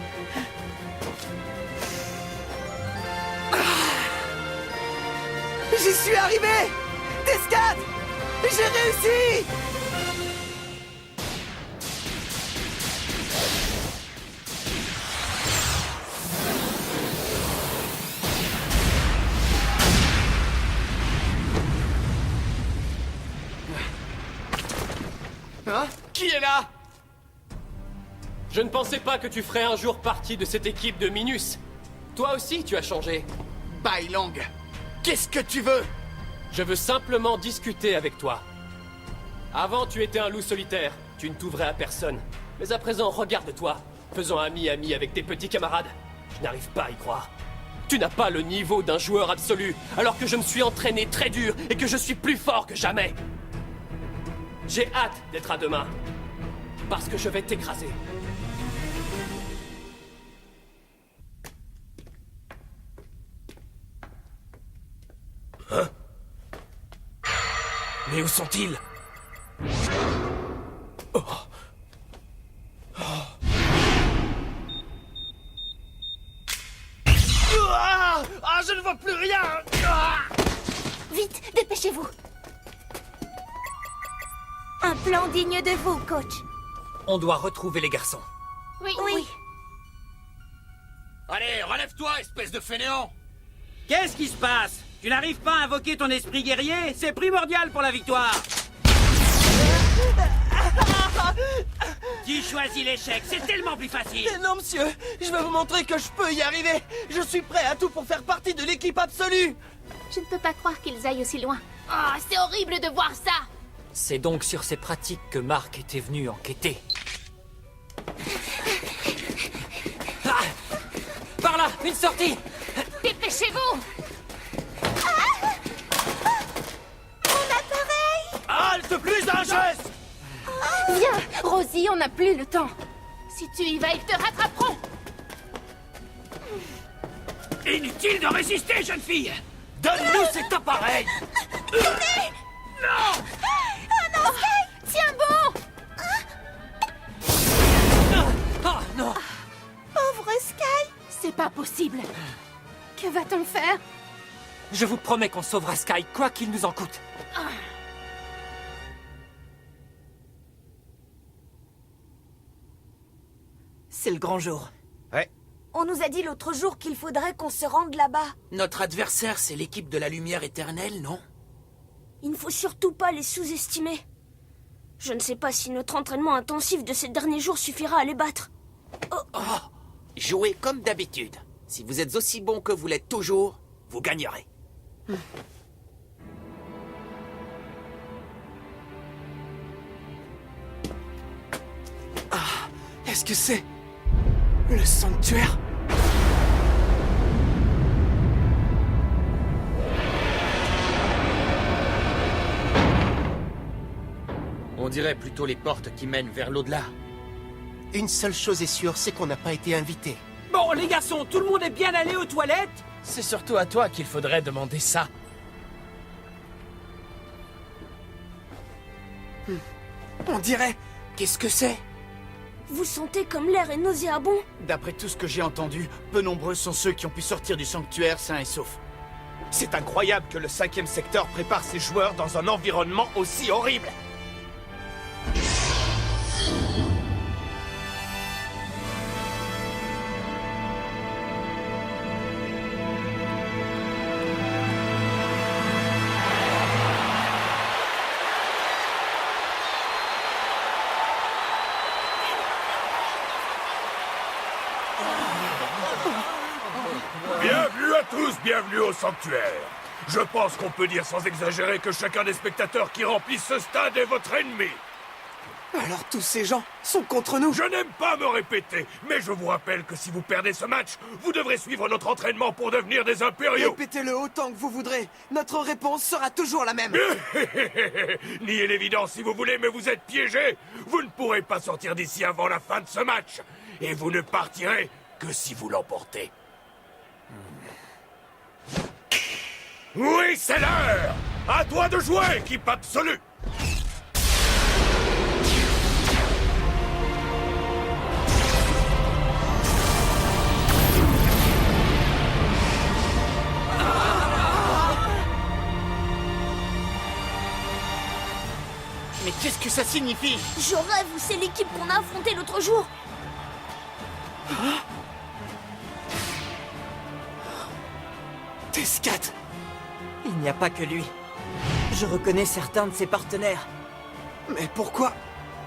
J'y suis arrivé! Descade! J'ai réussi! Hein? Qui est là? Je ne pensais pas que tu ferais un jour partie de cette équipe de Minus. Toi aussi, tu as changé. Bailang, qu'est-ce que tu veux? Je veux simplement discuter avec toi. Avant, tu étais un loup solitaire. Tu ne t'ouvrais à personne. Mais à présent, regarde-toi. Faisant ami-ami avec tes petits camarades. Je n'arrive pas à y croire. Tu n'as pas le niveau d'un joueur absolu, alors que je me suis entraîné très dur et que je suis plus fort que jamais. J'ai hâte d'être à demain. Parce que je vais t'écraser. Hein? Mais où sont-ils? Oh. Oh. Ah, je ne vois plus rien. Vite, dépêchez-vous. Un plan digne de vous, coach. On doit retrouver les garçons. Oui. Allez, relève-toi, espèce de fainéant! Qu'est-ce qui se passe? Tu n'arrives pas à invoquer ton esprit guerrier? C'est primordial pour la victoire. Tu choisis l'échec, c'est tellement plus facile. Mais non, monsieur, je vais vous montrer que je peux y arriver. Je suis prêt à tout pour faire partie de l'équipe absolue. Je ne peux pas croire qu'ils aillent aussi loin. Oh, c'est horrible de voir ça. C'est donc sur ces pratiques que Marc était venu enquêter. Ah! Par là, une sortie! Dépêchez-vous. Mon appareil. Halte plus dangereuse. Viens, Rosie, on n'a plus le temps. Si tu y vas, ils te rattraperont. Inutile de résister, jeune fille. Donne-nous cet appareil. Non. Oh non, Sky. Tiens bon. Ah, non! Pauvre Sky. C'est pas possible. Que va-t-on faire? Je vous promets qu'on sauvera Sky, quoi qu'il nous en coûte. C'est le grand jour. Ouais. On nous a dit l'autre jour qu'il faudrait qu'on se rende là-bas. Notre adversaire, c'est l'équipe de la lumière éternelle, non? Il ne faut surtout pas les sous-estimer. Je ne sais pas si notre entraînement intensif de ces derniers jours suffira à les battre. Oh, jouez comme d'habitude. Si vous êtes aussi bon que vous l'êtes toujours, vous gagnerez. Ah, est-ce que c'est le sanctuaire? On dirait plutôt les portes qui mènent vers l'au-delà. Une seule chose est sûre, c'est qu'on n'a pas été invités. Bon, les garçons, tout le monde est bien allé aux toilettes? C'est surtout à toi qu'il faudrait demander ça. On dirait... Qu'est-ce que c'est? Vous sentez comme l'air est nauséabond? D'après tout ce que j'ai entendu, peu nombreux sont ceux qui ont pu sortir du sanctuaire sains et saufs. C'est incroyable que le 5e secteur prépare ses joueurs dans un environnement aussi horrible. Bienvenue à tous, bienvenue au sanctuaire. Je pense qu'on peut dire sans exagérer que chacun des spectateurs qui remplissent ce stade est votre ennemi. Alors tous ces gens sont contre nous. Je n'aime pas me répéter, mais je vous rappelle que si vous perdez ce match, vous devrez suivre notre entraînement pour devenir des impériaux. Répétez-le autant que vous voudrez. Notre réponse sera toujours la même. Niez l'évidence si vous voulez, mais vous êtes piégés. Vous ne pourrez pas sortir d'ici avant la fin de ce match. Et vous ne partirez que si vous l'emportez. Oui, c'est l'heure. À toi de jouer, équipe absolue. Qu'est-ce que ça signifie? Je rêve, c'est l'équipe qu'on a affrontée l'autre jour. T-Scat! Il n'y a pas que lui. Je reconnais certains de ses partenaires. Mais pourquoi?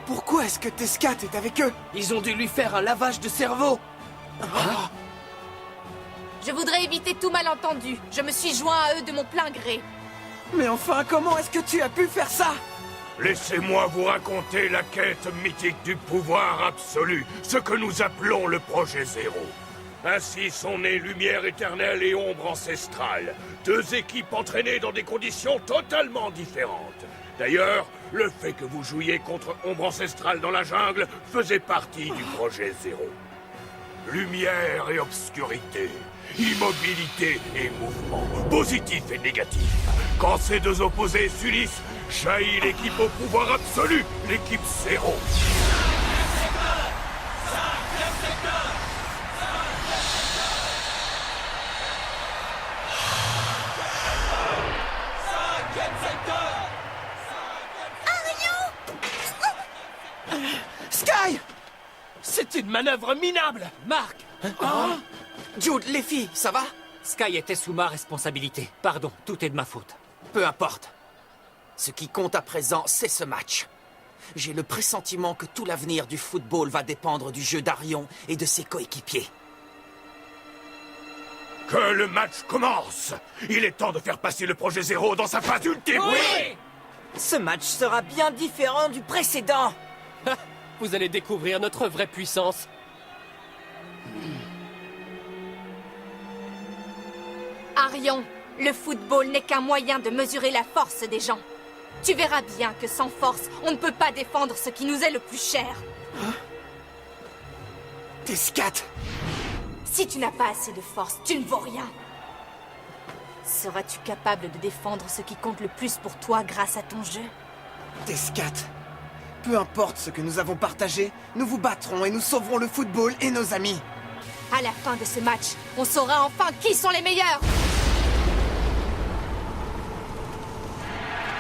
Pourquoi est-ce que T-Scat est avec eux? Ils ont dû lui faire un lavage de cerveau. Je voudrais éviter tout malentendu. Je me suis joint à eux de mon plein gré. Mais enfin, comment est-ce que tu as pu faire ça? Laissez-moi vous raconter la quête mythique du pouvoir absolu, ce que nous appelons le Projet Zéro. Ainsi sont nées Lumière éternelle et Ombre ancestrale, deux équipes entraînées dans des conditions totalement différentes. D'ailleurs, le fait que vous jouiez contre Ombre ancestrale dans la jungle faisait partie du Projet Zéro. Lumière et obscurité, immobilité et mouvement, positif et négatif. Quand ces deux opposés s'unissent, jaillit l'équipe au pouvoir absolu, l'équipe Zéro. Sky! C'est une manœuvre minable. Marc. Jude, les filles, ça va? Sky était sous ma responsabilité. Pardon, tout est de ma faute. Peu importe. Ce qui compte à présent, c'est ce match. J'ai le pressentiment que tout l'avenir du football va dépendre du jeu d'Arion et de ses coéquipiers. Que le match commence! Il est temps de faire passer le Projet Zéro dans sa phase ultime! Oui! Ce match sera bien différent du précédent. Vous allez découvrir notre vraie puissance. Arion, le football n'est qu'un moyen de mesurer la force des gens. Tu verras bien que sans force, on ne peut pas défendre ce qui nous est le plus cher. T-Scat! Si tu n'as pas assez de force, tu ne vaux rien. Seras-tu capable de défendre ce qui compte le plus pour toi grâce à ton jeu? T-Scat! Peu importe ce que nous avons partagé, nous vous battrons et nous sauverons le football et nos amis. À la fin de ce match, on saura enfin qui sont les meilleurs.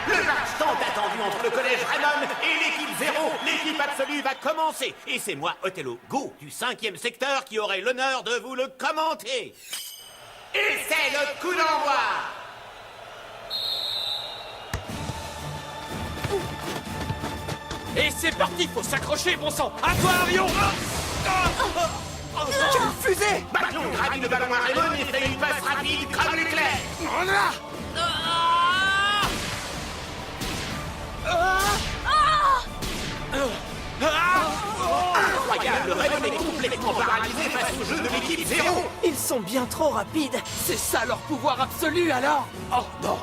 Le match tant attendu entre le collège Raymond et l'équipe Zéro, l'équipe absolue va commencer. Et c'est moi, Othello Go, du 5e secteur, qui aurai l'honneur de vous le commenter. Et c'est le coup d'envoi. Et c'est parti, faut s'accrocher, bon sang. À toi, Arion. Quelle fusée! Bâton gravit le ballon à Raymond et fait une passe rapide comme l'éclair. Incroyable, Raymond est complètement paralysé face au jeu de l'équipe Zéro. Ils sont bien trop rapides. C'est ça leur pouvoir absolu, alors? Oh non.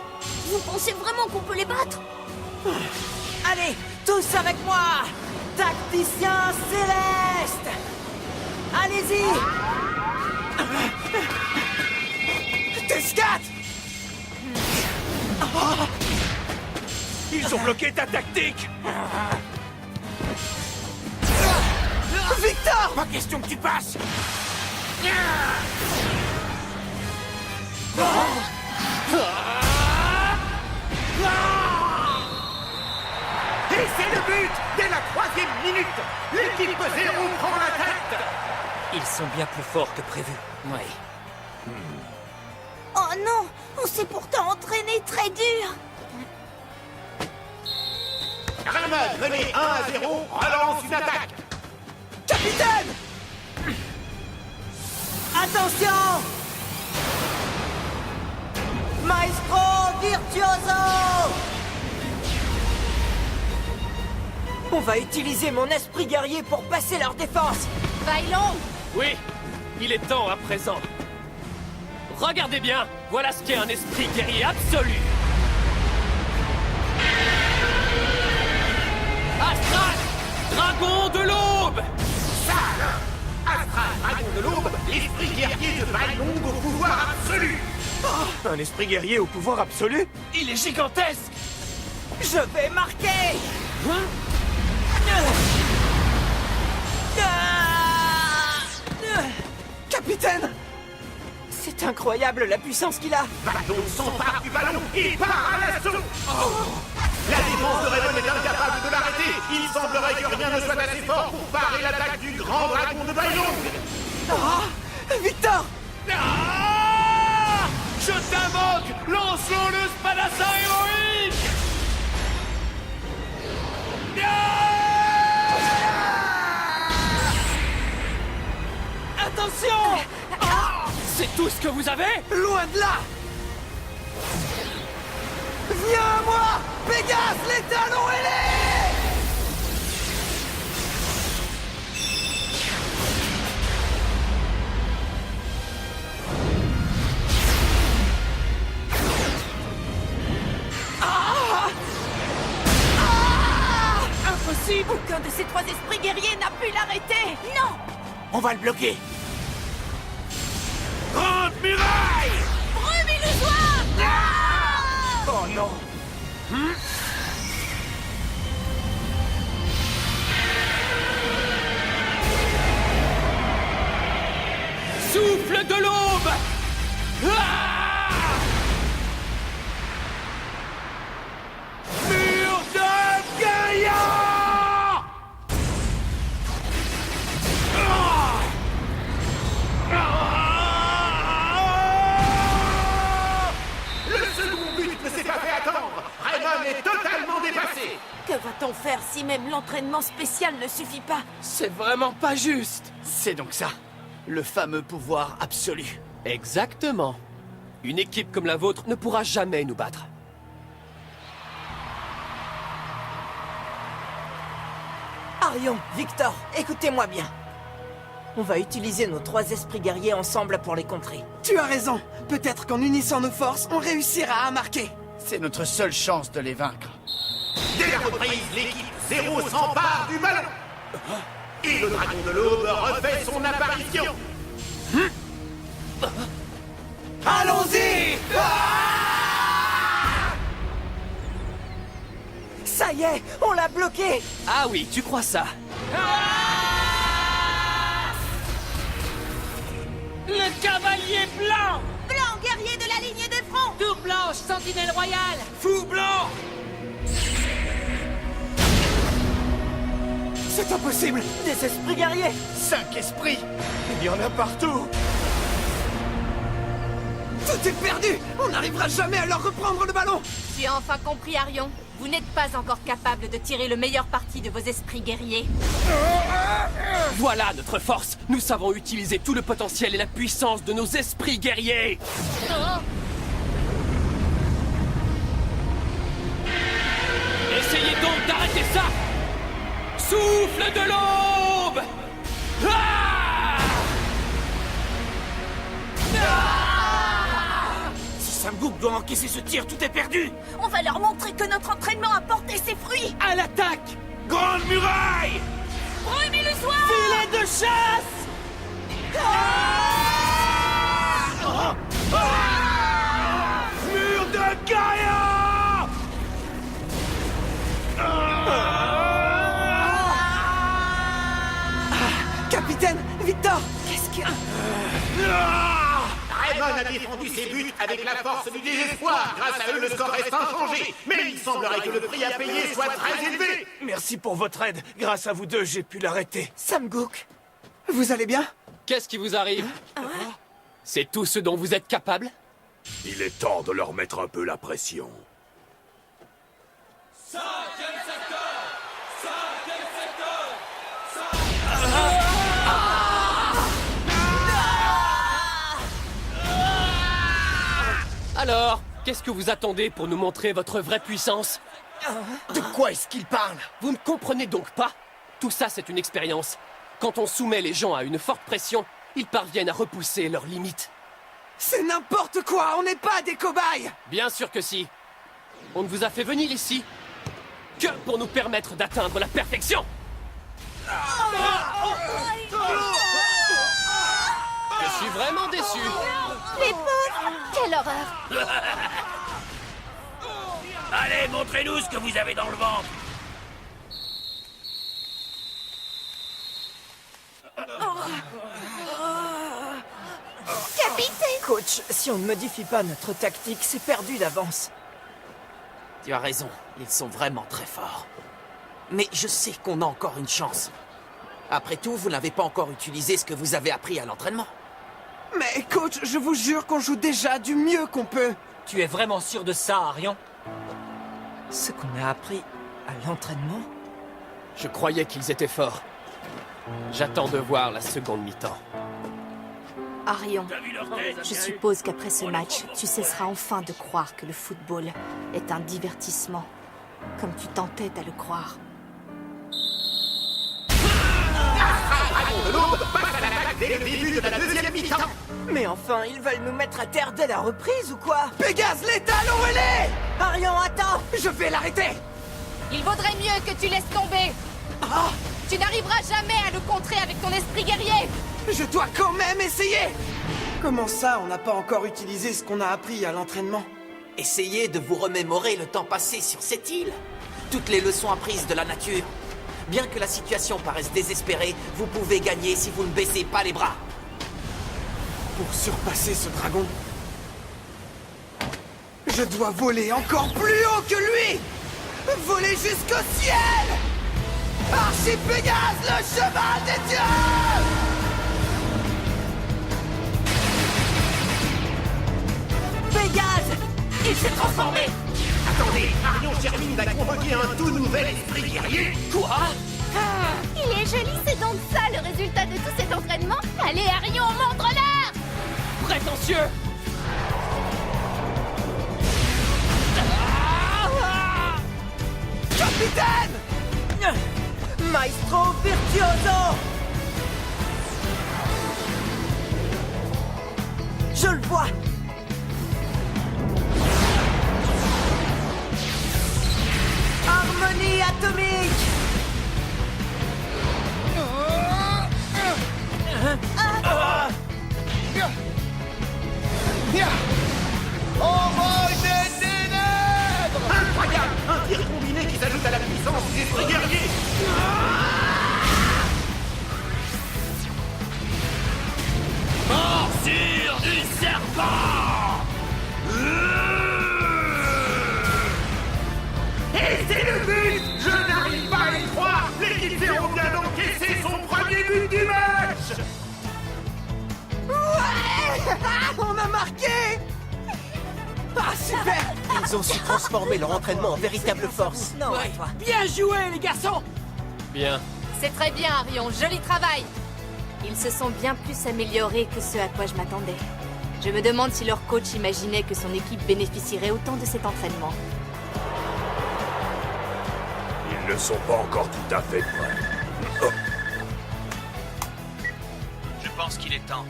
Vous pensez vraiment qu'on peut les battre? Allez, tous avec moi! Tacticien céleste! Allez-y! T-Scat! Ils ont bloqué ta tactique! Victor! Pas question que tu passes. Et c'est le but dès la 3e minute. L'équipe Zéro prend la tête. Ils sont bien plus forts que prévu. Oui. Oh non, on s'est pourtant entraîné très dur. Raymond, mené 1-0, relance une attaque. Capitaine! Attention! Maestro virtuoso! On va utiliser mon esprit guerrier pour passer leur défense. Bailon! Oui, il est temps à présent. Regardez bien, voilà ce qu'est un esprit guerrier absolu. Astral, dragon de l'aube. Ça alors, Astral, dragon de l'aube, l'esprit guerrier de Bailong au pouvoir absolu. Un esprit guerrier au pouvoir absolu? Il est gigantesque. Je vais marquer! Capitaine! C'est incroyable la puissance qu'il a! Bailong s'empare du ballon et part à l'assaut. La défense de Raymond est incapable de l'arrêter. Il semblerait que rien ne soit assez fort pour parer l'attaque du grand dragon de Bailong. Victor! Je t'invoque! Lançons le Spadassa héroïque! Attention! C'est tout ce que vous avez? Loin de là! Viens à moi! Pégase, les talons ailés! Impossible! Aucun de ces 3 esprits guerriers n'a pu l'arrêter! Non! On va le bloquer. Grande muraille! Brume illusoire! Oh non! Souffle de l'aube! Mur de Gaïa! Le second but ne s'est pas fait attendre. Raymond est totalement dépassé. Que va-t-on faire si même l'entraînement spécial ne suffit pas? C'est vraiment pas juste! C'est donc ça. Le fameux pouvoir absolu. Exactement. Une équipe comme la vôtre ne pourra jamais nous battre. Arion, Victor, écoutez-moi bien. On va utiliser nos 3 esprits guerriers ensemble pour les contrer. Tu as raison. Peut-être qu'en unissant nos forces, on réussira à marquer. C'est notre seule chance de les vaincre. Dès la reprise, l'équipe 0 s'empare du ballon. Et le dragon de l'aube refait son apparition. Allons-y! Ça y est, on l'a bloqué! Ah oui, tu crois ça? Le cavalier blanc! Blanc, guerrier de la lignée des fronts! Tour blanche, sentinelle royale! Fou blanc! C'est impossible! Des esprits guerriers! 5 esprits! Il y en a partout! Tout est perdu! On n'arrivera jamais à leur reprendre le ballon! Tu as enfin compris, Arion. Vous n'êtes pas encore capable de tirer le meilleur parti de vos esprits guerriers. Voilà notre force! Nous savons utiliser tout le potentiel et la puissance de nos esprits guerriers! Essayez donc d'arrêter ça! Souffle de l'aube! Si Sam Gook doit encaisser ce tir, tout est perdu. On va leur montrer que notre entraînement a porté ses fruits! À l'attaque! Grande muraille! Brume illusoire! Filet de chasse! Mur de Gaïa! Capitaine, Victor! Qu'est-ce que... Raymond a défendu ses buts avec la force du désespoir. Grâce à eux, le score reste inchangé. Mais il semblerait que le prix à payer soit très élevé. Merci pour votre aide. Grâce à vous deux, j'ai pu l'arrêter. Sam Gook, vous allez bien? Qu'est-ce qui vous arrive? C'est tout ce dont vous êtes capable? Il est temps de leur mettre un peu la pression. Alors, qu'est-ce que vous attendez pour nous montrer votre vraie puissance? De quoi est-ce qu'il parle? Vous ne comprenez donc pas? Tout ça, c'est une expérience. Quand on soumet les gens à une forte pression, ils parviennent à repousser leurs limites. C'est n'importe quoi! On n'est pas des cobayes! Bien sûr que si. On ne vous a fait venir ici que pour nous permettre d'atteindre la perfection. Je suis vraiment déçu. Les pauvres! Quelle horreur! Allez, montrez-nous ce que vous avez dans le ventre. Capitaine! Coach, si on ne modifie pas notre tactique, c'est perdu d'avance. Tu as raison, ils sont vraiment très forts. Mais je sais qu'on a encore une chance. Après tout, vous n'avez pas encore utilisé ce que vous avez appris à l'entraînement. Mais coach, je vous jure qu'on joue déjà du mieux qu'on peut. Tu es vraiment sûr de ça, Arion? Ce qu'on a appris à l'entraînement? Je croyais qu'ils étaient forts. J'attends de voir la seconde mi-temps. Arion, je suppose qu'après ce match, tu cesseras enfin de croire que le football est un divertissement, comme tu t'entêtes à le croire. De l'Aube passe à l'attaque dès le début de la deuxième mi-temps. Mais enfin, ils veulent nous mettre à terre dès la reprise ou quoi? Pégase létal, où elle est? Arion, attends! Je vais l'arrêter. Il vaudrait mieux que tu laisses tomber. Tu n'arriveras jamais à le contrer avec ton esprit guerrier. Je dois quand même essayer. Comment ça, on n'a pas encore utilisé ce qu'on a appris à l'entraînement? Essayez de vous remémorer le temps passé sur cette île. Toutes les leçons apprises de la nature. Bien que la situation paraisse désespérée, vous pouvez gagner si vous ne baissez pas les bras. Pour surpasser ce dragon, je dois voler encore plus haut que lui. Voler jusqu'au ciel. Archipégase, le cheval des dieux! Pégase! Il s'est transformé! Attendez, Arion Germine va convoquer un tout nouvel esprit guerrier. Quoi? Il est joli, c'est donc ça le résultat de tout cet entraînement? Allez, Arion, montre-leur! Prétentieux! Capitaine! Maestro virtuoso! Je le vois! Harmonie atomique! Envoi des ténèbres! Incroyable! Un tir combiné qui s'ajoute à la puissance des esprits guerriers! Morsure du serpent! Et c'est le but! Je n'arrive pas à y croire! L'équipe Zéro vient d'encaisser son premier but du match! Ouais! On a marqué! Ah, super! Ils ont su transformer leur entraînement en véritable force. Non, toi. Bien joué, les garçons! Bien. C'est très bien, Arion. Joli travail. Ils se sont bien plus améliorés que ce à quoi je m'attendais. Je me demande si leur coach imaginait que son équipe bénéficierait autant de cet entraînement. Ils ne sont pas encore tout à fait prêts. Oh. Je pense qu'il est temps.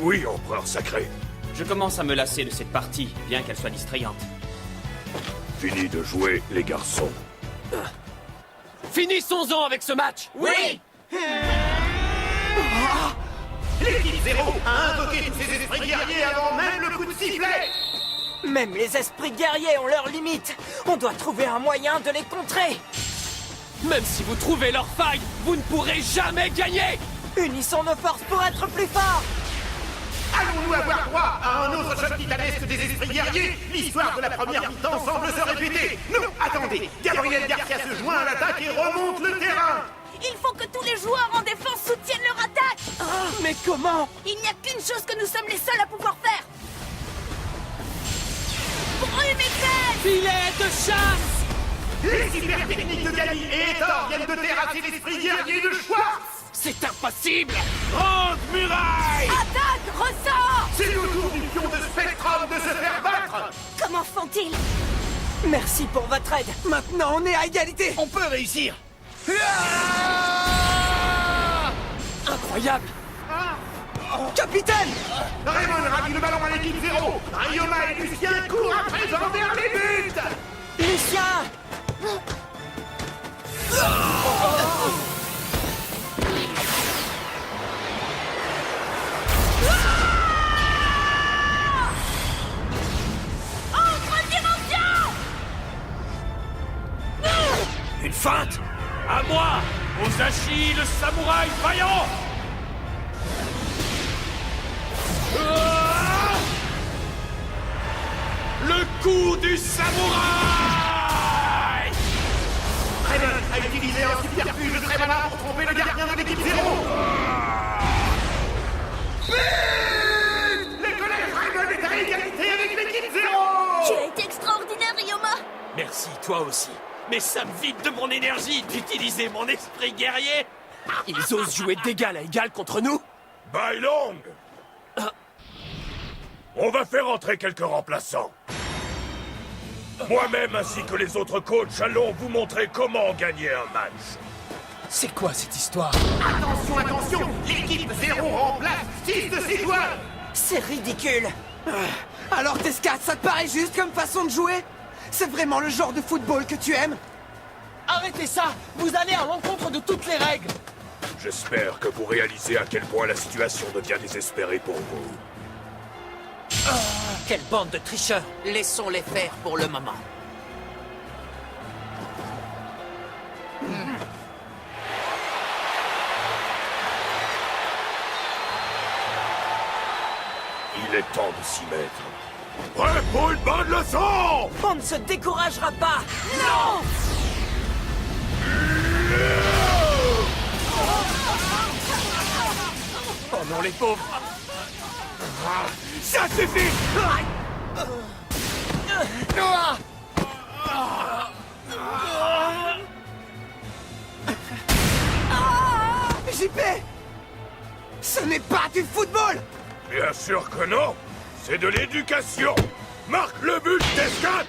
Oui, empereur sacré. Je commence à me lasser de cette partie, bien qu'elle soit distrayante. Fini de jouer, les garçons. Finissons-en avec ce match! Oui! L'équipe Zéro a invoqué tous ses esprits guerriers avant même le coup de sifflet! Même les esprits guerriers ont leurs limites. On doit trouver un moyen de les contrer. Même si vous trouvez leur faille, vous ne pourrez jamais gagner! Unissons nos forces pour être plus forts. Allons-nous avoir droit à un autre choc titanesque des esprits guerriers? L'histoire de la première mi-temps semble se répéter. Non, attendez! Gabriel Garcia se joint à l'attaque et remonte le terrain! Il faut que tous les joueurs en défense soutiennent leur attaque. Mais comment? Il n'y a qu'une chose que nous sommes les seuls à pouvoir faire. Brumécène! Filet de chasse! Les super techniques de Gali et Thor viennent de terrasser l'esprit guerrier de Schwartz! C'est impossible! Grande muraille! Attaque! Ressort! C'est au tour du pion de Spectrum de se faire battre! Comment font-ils? Merci pour votre aide. Maintenant, on est à égalité. On peut réussir! Incroyable! Capitaine! Raymond ravit le ballon à l'équipe Zéro! Ryoma et Lucien courent à présent vers les buts! Lucien! Autre dimension! Une feinte! À moi! Osashi, le samouraï vaillant! Le coup du samouraï! utiliser un subterfuge très malin pour tromper le gardien de l'équipe 0. But! Les collèges Raymond est à égalité avec l'équipe 0. Tu as été extraordinaire, Ryoma. Merci, toi aussi. Mais ça me vide de mon énergie d'utiliser mon esprit guerrier. Ils osent jouer d'égal à égal contre nous? Bailong! On va faire entrer quelques remplaçants. Moi-même ainsi que les autres coachs allons vous montrer comment gagner un match. C'est quoi cette histoire? Attention, attention! L'équipe 0 remplace 6 de ses joueurs. C'est ridicule. Alors Tescat, ça te paraît juste comme façon de jouer? C'est vraiment le genre de football que tu aimes? Arrêtez ça! Vous allez à l'encontre de toutes les règles! J'espère que vous réalisez à quel point la situation devient désespérée pour vous. Quelle bande de tricheurs! Laissons-les faire pour le moment. Il est temps de s'y mettre. Prêt pour une bonne leçon! On ne se découragera pas! Non! Oh non, les pauvres! Ça suffit! JP! Ce n'est pas du football! Bien sûr que non! C'est de l'éducation! Marque le but, Tescat!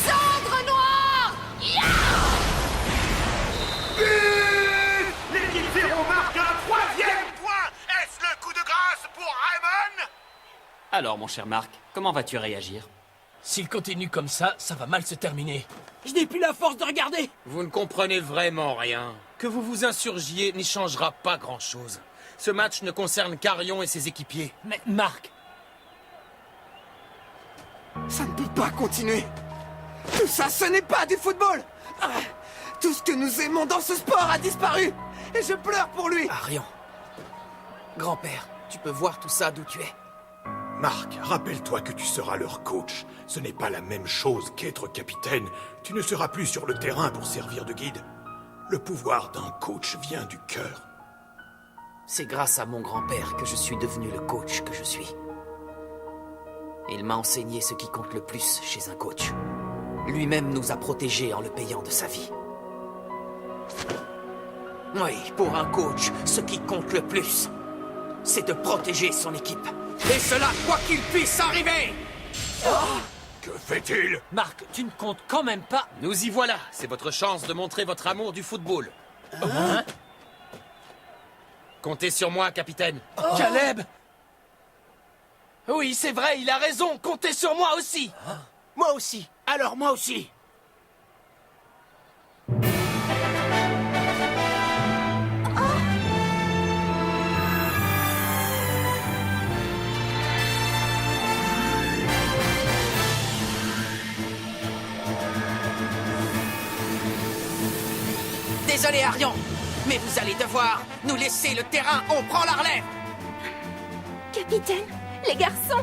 Cendre noire! L'équipe 0 marque un 3e point. Est-ce le coup de grâce pour Raymond? Alors, mon cher Marc, comment vas-tu réagir? S'il continue comme ça va mal se terminer. Je n'ai plus la force de regarder. Vous ne comprenez vraiment rien. Que vous vous insurgiez n'y changera pas grand-chose. Ce match ne concerne qu'Arion et ses équipiers. Mais Marc! Ça ne peut pas continuer. Tout ça, ce n'est pas du football. Tout ce que nous aimons dans ce sport a disparu. Et je pleure pour lui. Arion. Grand-père, tu peux voir tout ça d'où tu es. Marc, rappelle-toi que tu seras leur coach. Ce n'est pas la même chose qu'être capitaine. Tu ne seras plus sur le terrain pour servir de guide. Le pouvoir d'un coach vient du cœur. C'est grâce à mon grand-père que je suis devenu le coach que je suis. Il m'a enseigné ce qui compte le plus chez un coach. Lui-même nous a protégés en le payant de sa vie. Oui, pour un coach, ce qui compte le plus, c'est de protéger son équipe. Et cela, quoi qu'il puisse arriver! Que fait-il? Marc, tu ne comptes quand même pas... Nous y voilà. C'est votre chance de montrer votre amour du football. Comptez sur moi, capitaine. Caleb! Oui, c'est vrai, il a raison. Comptez sur moi aussi. Moi aussi. Alors moi aussi. Désolé, Arion, mais vous allez devoir nous laisser le terrain. On prend la relève. Capitaine, les garçons!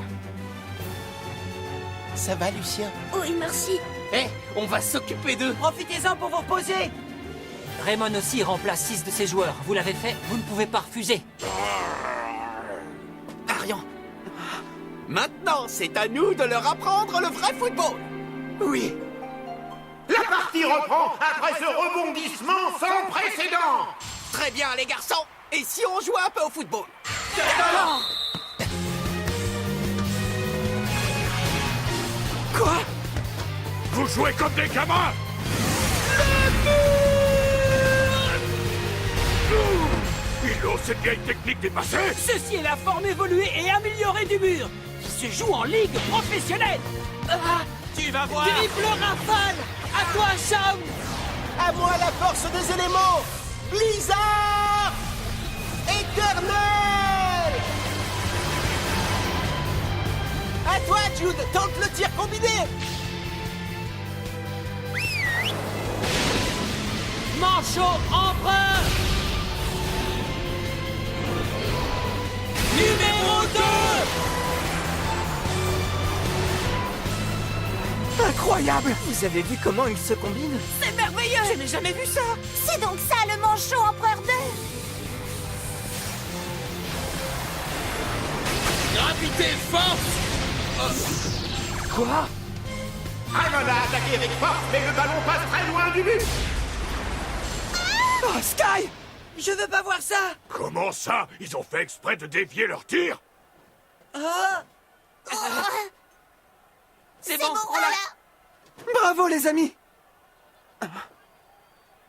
Ça va, Lucien? Oui, merci. Eh, on va s'occuper d'eux. Profitez-en pour vous reposer! Raymond aussi remplace 6 de ses joueurs. Vous l'avez fait, vous ne pouvez pas refuser. Arion, maintenant, c'est à nous de leur apprendre le vrai football. Oui. La partie reprend après ce rebondissement sans précédent. Très bien, les garçons. Et si on jouait un peu au football? Quoi? Vous jouez comme des gamins! Il ose cette vieille technique dépassée! Ceci est la forme évoluée et améliorée du mur, qui se joue en ligue professionnelle. Tu vas voir. Triple rafale. À toi, Shaun. À moi la force des éléments! Blizzard! Éternel! À toi, Jude! Tente le tir combiné! Manchot empereur. Numéro 2! Incroyable! Vous avez vu comment ils se combinent? C'est merveilleux! Je n'ai jamais vu ça! C'est donc ça le manchot empereur 2! Gravité, force! Quoi? Raymond a attaqué avec force, mais le ballon passe très loin du but. Oh, Sky! Je veux pas voir ça! Comment ça? Ils ont fait exprès de dévier leur tir? C'est bon, on l'a! Bravo, les amis!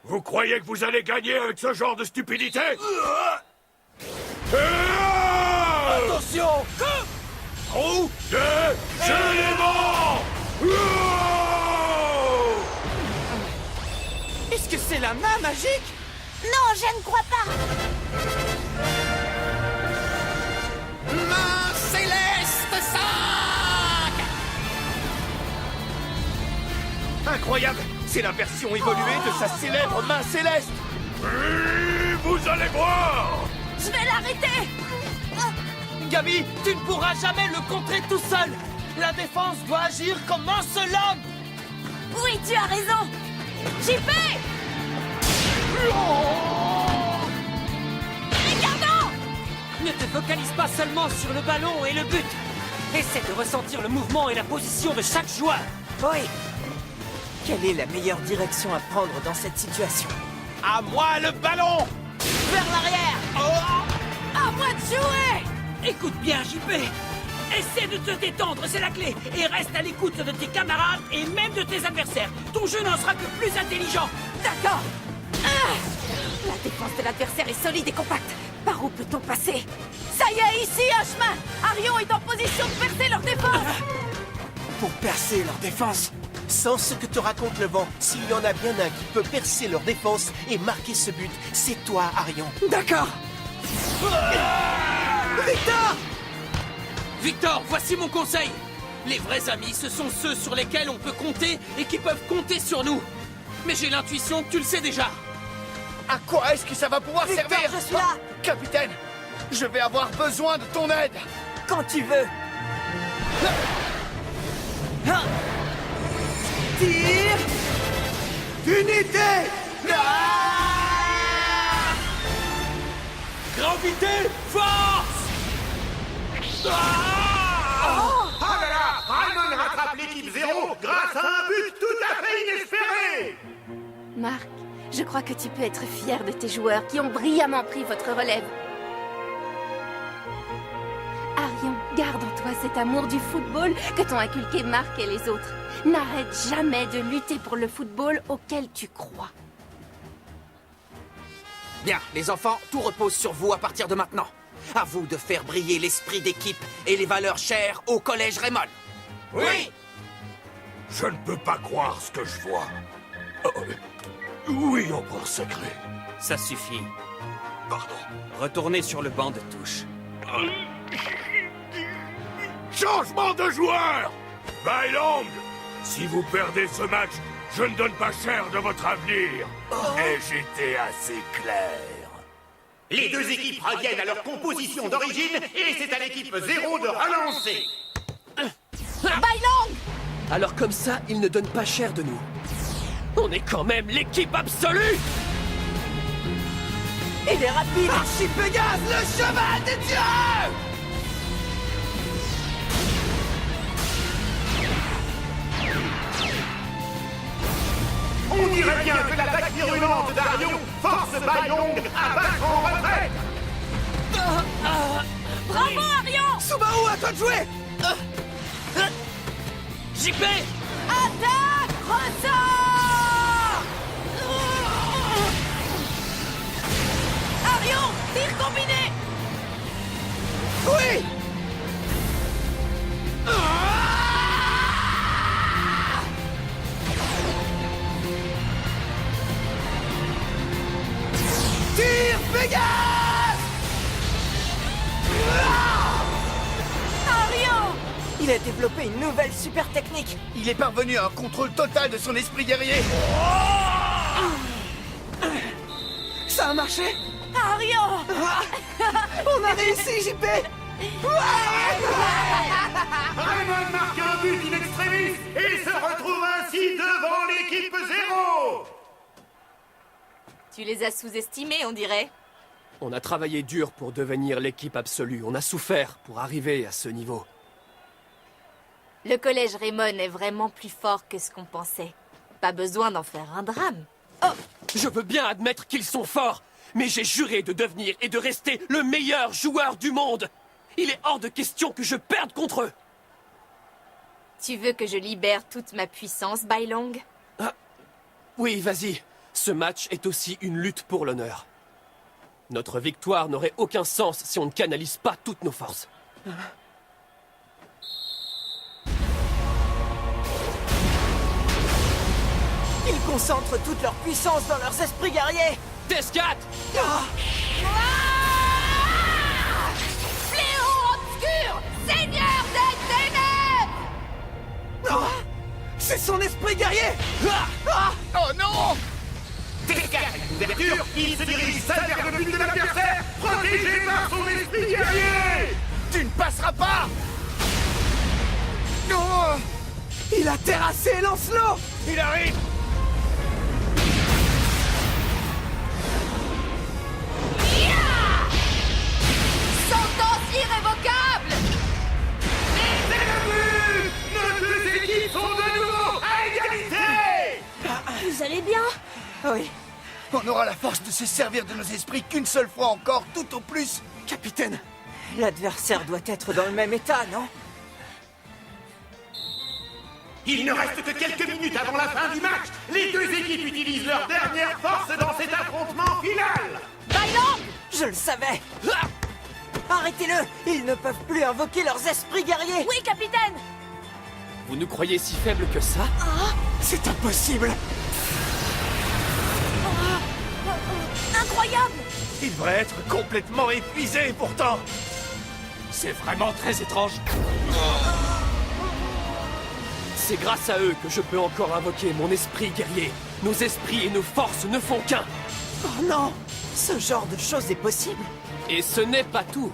Vous croyez que vous allez gagner avec ce genre de stupidité? Attention! Trou de éléments! Est-ce que c'est la main magique? Non, je ne crois pas! Main céleste 5! Incroyable! C'est la version évoluée de sa célèbre main céleste! Oui, vous allez voir! Je vais l'arrêter! Gabi, tu ne pourras jamais le contrer tout seul! La défense doit agir comme un seul homme! Oui, tu as raison! JP! Ricardo! Ne te focalise pas seulement sur le ballon et le but! Essaie de ressentir le mouvement et la position de chaque joueur! Oui. Quelle est la meilleure direction à prendre dans cette situation? À moi le ballon! Vers l'arrière! À moi de jouer! Écoute bien, JP. Essaie de te détendre, c'est la clé. Et reste à l'écoute de tes camarades et même de tes adversaires. Ton jeu n'en sera que plus intelligent. D'accord! La défense de l'adversaire est solide et compacte. Par où peut-on passer? Ça y est, ici, un chemin! Arion est en position de percer leur défense! Pour percer leur défense? Sans ce que te raconte le vent, s'il y en a bien un qui peut percer leur défense et marquer ce but, c'est toi, Arion. D'accord! Victor! Victor, voici mon conseil! Les vrais amis, ce sont ceux sur lesquels on peut compter et qui peuvent compter sur nous. Mais j'ai l'intuition que tu le sais déjà. À quoi est-ce que ça va pouvoir Victor, servir? je suis là! Capitaine, je vais avoir besoin de ton aide! Quand tu veux! Tir! Unité! Gravité, force! Ah là là! Raymond rattrape l'équipe 0 grâce à un but tout à fait inespéré! Marc, je crois que tu peux être fier de tes joueurs qui ont brillamment pris votre relève. Arion, garde en toi cet amour du football que t'ont inculqué Marc et les autres. N'arrête jamais de lutter pour le football auquel tu crois. Bien, les enfants, tout repose sur vous à partir de maintenant. À vous de faire briller l'esprit d'équipe et les valeurs chères au Collège Raymond. Oui! Je ne peux pas croire ce que je vois. Oui, empereur sacré. Ça suffit. Pardon. Retournez sur le banc de touche. Changement de joueur! Bailong! Si vous perdez ce match, je ne donne pas cher de votre avenir. Et j'étais assez clair. Les deux équipes reviennent à leur composition d'origine et c'est à l'équipe 0 de relancer. Bailong! Alors comme ça, ils ne donnent pas cher de nous. On est quand même l'équipe absolue! Il est rapide! Archipégase, le cheval des dieux! On dirait bien que l'attaque virulente d'Arion force Bailong à battre en retraite. Bravo, Arion! Subaru, à toi de jouer! JP! Attaque! Ressort! Arion! Tir combiné! Oui! Tir Pégase! Arion! Il a développé une nouvelle super technique! Il est parvenu à un contrôle total de son esprit guerrier. Ça a marché? Arion! On a réussi, JP! Raymond marque un but in extremis et se retrouve ainsi devant l'équipe 0. Tu les as sous-estimés, on dirait. On a travaillé dur pour devenir l'équipe absolue. On a souffert pour arriver à ce niveau. Le collège Raymond est vraiment plus fort que ce qu'on pensait. Pas besoin d'en faire un drame. Je veux bien admettre qu'ils sont forts, mais j'ai juré de devenir et de rester le meilleur joueur du monde. Il est hors de question que je perde contre eux. Tu veux que je libère toute ma puissance, Bai Long? Oui, vas-y. Ce match est aussi une lutte pour l'honneur. Notre victoire n'aurait aucun sens si on ne canalise pas toutes nos forces. Ils concentrent toute leur puissance dans leurs esprits guerriers. Descat! Fléau obscur, seigneur des ténèbres! C'est son esprit guerrier! Oh non! Descat a une ouverture, il se dirige seul vers le but de l'adversaire, protégé par son esprit guerrier! Tu ne passeras pas! Oh, il a terrassé Lancelot! Il arrive! Sentence irrévocable! C'est le but! Nos deux équipes sont de nouveau à égalité! Vous allez bien? Oui. On aura la force de se servir de nos esprits qu'une seule fois encore, tout au plus. Capitaine, l'adversaire doit être dans le même état, non? Il ne reste que quelques minutes avant la fin du match. Les deux équipes utilisent leur dernière force dans cet affrontement final. Bai Long! Je le savais! Arrêtez-le! Ils ne peuvent plus invoquer leurs esprits guerriers! Oui, capitaine! Vous nous croyez si faibles que ça? C'est impossible! Incroyable! Il devrait être complètement épuisé pourtant. C'est vraiment très étrange. C'est grâce à eux que je peux encore invoquer mon esprit guerrier. Nos esprits et nos forces ne font qu'un. Oh non! Ce genre de choses est possible! Et ce n'est pas tout.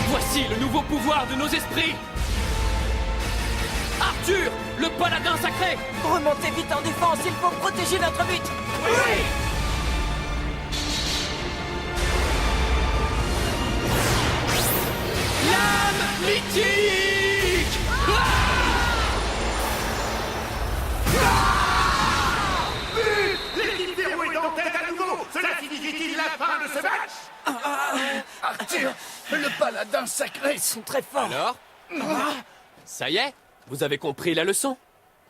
Voici le nouveau pouvoir de nos esprits. Arthur, le paladin sacré! Remontez vite en défense, il faut protéger notre but! Oui! Lame mythique! L'équipe 0 est en tête à nouveau. Cela signifie-t-il la fin de ce match? Arthur, le paladin sacré. Ils sont très forts! Alors? Ça y est? Vous avez compris la leçon?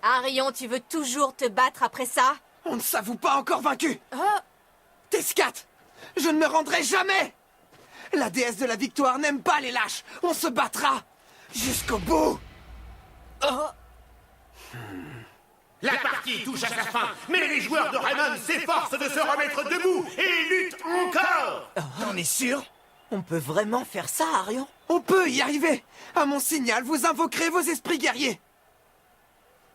Arion, tu veux toujours te battre après ça? On ne s'avoue pas encore vaincu! Descat! Je ne me rendrai jamais! La déesse de la victoire n'aime pas les lâches! On se battra! Jusqu'au bout! La partie touche à sa fin, mais les joueurs de Raymond s'efforcent de se remettre debout et luttent encore! T'en es sûr? On peut vraiment faire ça, Arion? On peut y arriver! À mon signal, vous invoquerez vos esprits guerriers!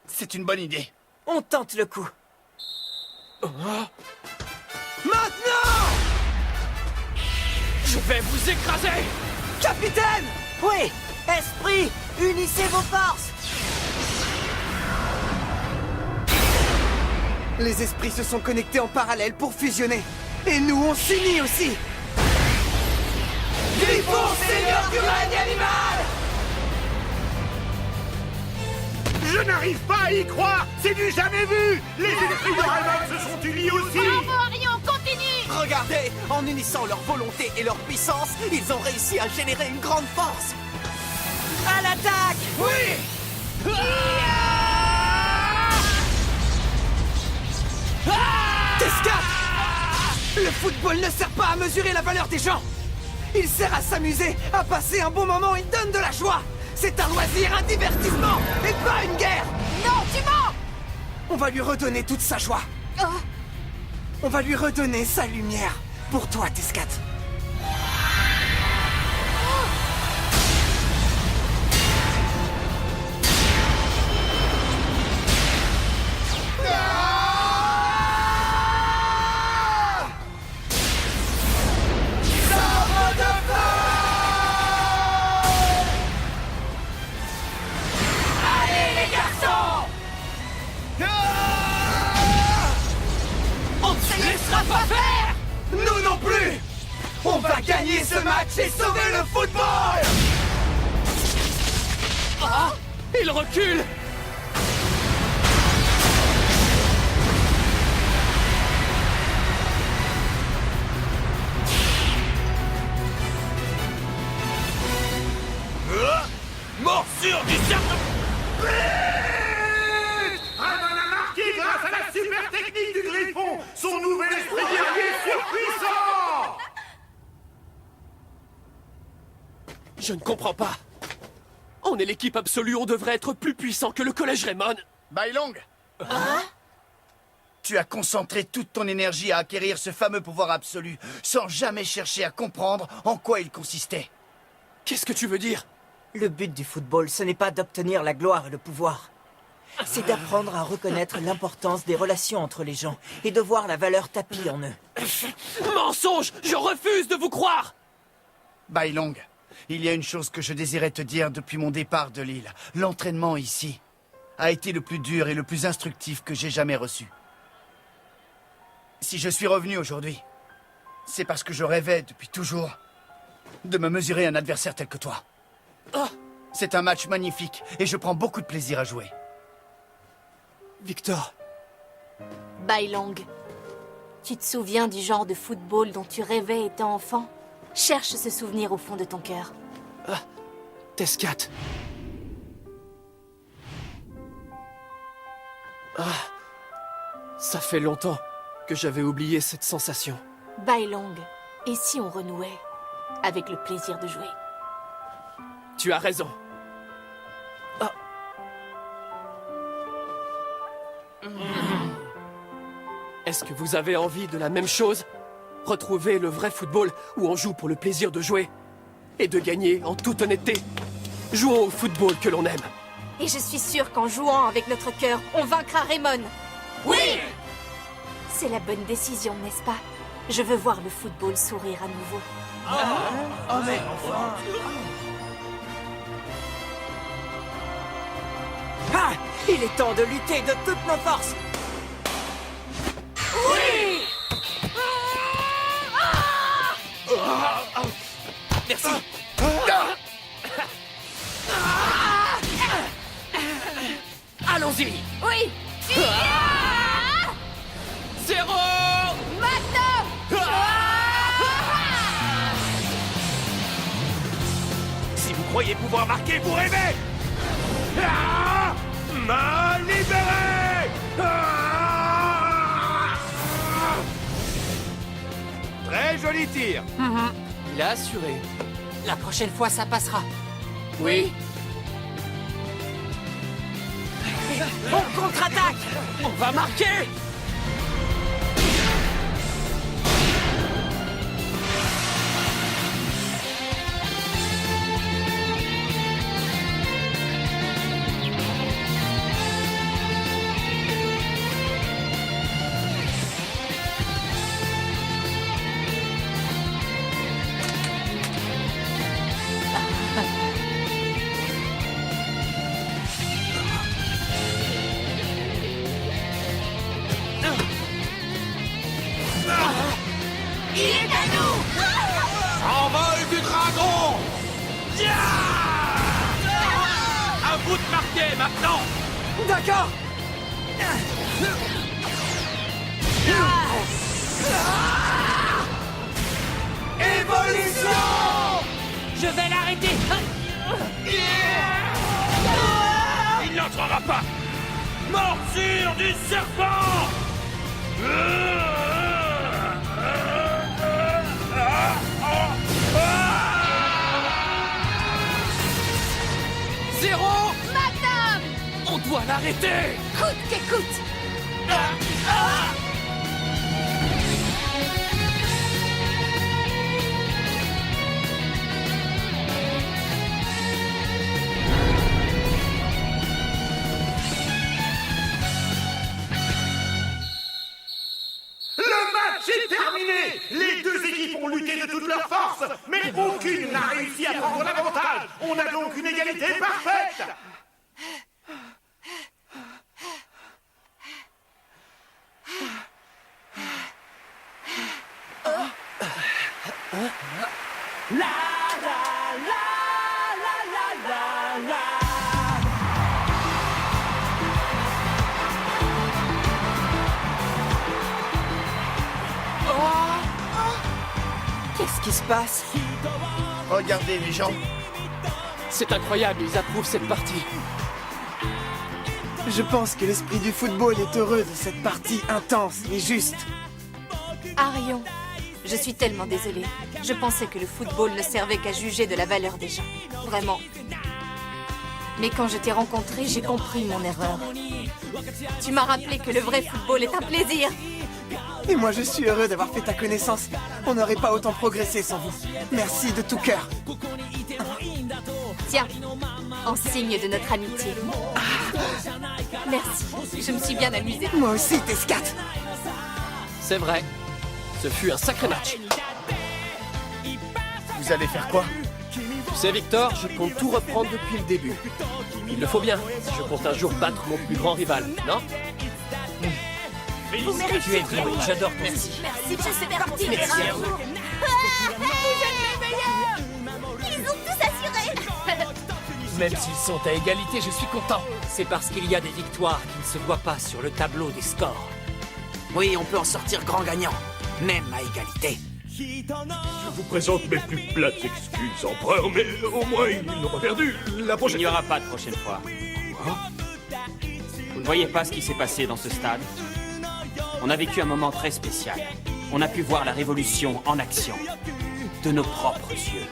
C'est une bonne idée. On tente le coup. Maintenant! Je vais vous écraser! Capitaine! Oui! Esprit! Unissez vos forces! Les esprits se sont connectés en parallèle pour fusionner. Et nous, on s'unit aussi! Griffon, seigneur du règne animal! Je n'arrive pas à y croire! C'est du jamais vu! Les esprits de Raymond se sont unis aussi! Bravo, Arion, continue! Regardez! En unissant leur volonté et leur puissance, ils ont réussi à générer une grande force! À l'attaque! Oui! Descat! Le football ne sert pas à mesurer la valeur des gens! Il sert à s'amuser, à passer un bon moment et donne de la joie! C'est un loisir, un divertissement, et pas une guerre! Non, tu mens! On va lui redonner toute sa joie. On va lui redonner sa lumière. Pour toi, Descat. gagner ce match et sauver le football! Ah! Il recule! Morsure du serpent! Raymond a marqué grâce à la super technique du Griffon! Son nouvel esprit guerrier surpuissant! Je ne comprends pas. On est l'équipe absolue, on devrait être plus puissant que le collège Raymond. Bailong, tu as concentré toute ton énergie à acquérir ce fameux pouvoir absolu, sans jamais chercher à comprendre en quoi il consistait. Qu'est-ce que tu veux dire? Le but du football, ce n'est pas d'obtenir la gloire et le pouvoir. C'est d'apprendre à reconnaître l'importance des relations entre les gens et de voir la valeur tapie en eux. Mensonge! Je refuse de vous croire! Bailong, il y a une chose que je désirais te dire depuis mon départ de l'île. L'entraînement ici a été le plus dur et le plus instructif que j'ai jamais reçu. Si je suis revenu aujourd'hui, c'est parce que je rêvais depuis toujours de me mesurer à un adversaire tel que toi. C'est un match magnifique et je prends beaucoup de plaisir à jouer. Victor. Bailong, tu te souviens du genre de football dont tu rêvais étant enfant? Cherche ce souvenir au fond de ton cœur. Tescat. Ça fait longtemps que j'avais oublié cette sensation. Bailong, et si on renouait avec le plaisir de jouer? Tu as raison. Est-ce que vous avez envie de la même chose? Retrouver le vrai football où on joue pour le plaisir de jouer et de gagner en toute honnêteté. Jouons au football que l'on aime. Et je suis sûre qu'en jouant avec notre cœur, on vaincra Raymond. Oui! C'est la bonne décision, n'est-ce pas? Je veux voir le football sourire à nouveau. Mais enfin... Ah! Il est temps de lutter de toutes nos forces! Oui! Merci. Allons-y. Oui! Zéro! Maintenant! Si vous croyez pouvoir marquer, vous rêvez! Main libérée! Très joli tir! Il a assuré. La prochaine fois, ça passera. Oui. On contre-attaque! On va marquer! Il est à nous! Envol du dragon! À vous de marquer maintenant! D'accord! Évolution! Je vais l'arrêter! Il n'entrera pas! Morsure du serpent! Zéro! Magnum! On doit l'arrêter! Coûte que coûte! Le match est terminé! Les deux équipes ont lutté de toutes leurs forces, mais aucune n'a réussi à prendre l'avantage! On a donc une égalité parfaite! La la la la la la la. Qu'est-ce qui se passe? Regardez les gens. C'est incroyable, ils approuvent cette partie. Je pense que l'esprit du football est heureux de cette partie intense et juste. Arion, je suis tellement désolée. Je pensais que le football ne servait qu'à juger de la valeur des gens. Vraiment. Mais quand je t'ai rencontré, j'ai compris mon erreur. Tu m'as rappelé que le vrai football est un plaisir. Et moi, je suis heureux d'avoir fait ta connaissance. On n'aurait pas autant progressé sans vous. Merci de tout cœur. Tiens, en signe de notre amitié. Merci, je me suis bien amusée. Moi aussi, Tescat. C'est vrai. Ce fut un sacré match. Vous allez faire quoi? Tu sais, Victor, je compte tout reprendre depuis le début. Il le faut bien, si je compte un jour battre mon plus grand rival, non? Vous méritez. Tu es drôle, j'adore ton Merci, merci, je suis parti. Merci à vous. Ils ont tous assuré. Même s'ils sont à égalité, je suis content. C'est parce qu'il y a des victoires qui ne se voient pas sur le tableau des scores. Oui, on peut en sortir grand gagnant, même à égalité. Je vous présente mes plus plates excuses, empereur, mais au moins ils n'ont pas perdu. La prochaine... Il n'y aura pas de prochaine fois. Vous ne voyez pas ce qui s'est passé dans ce stade? On a vécu un moment très spécial. On a pu voir la révolution en action, de nos propres yeux.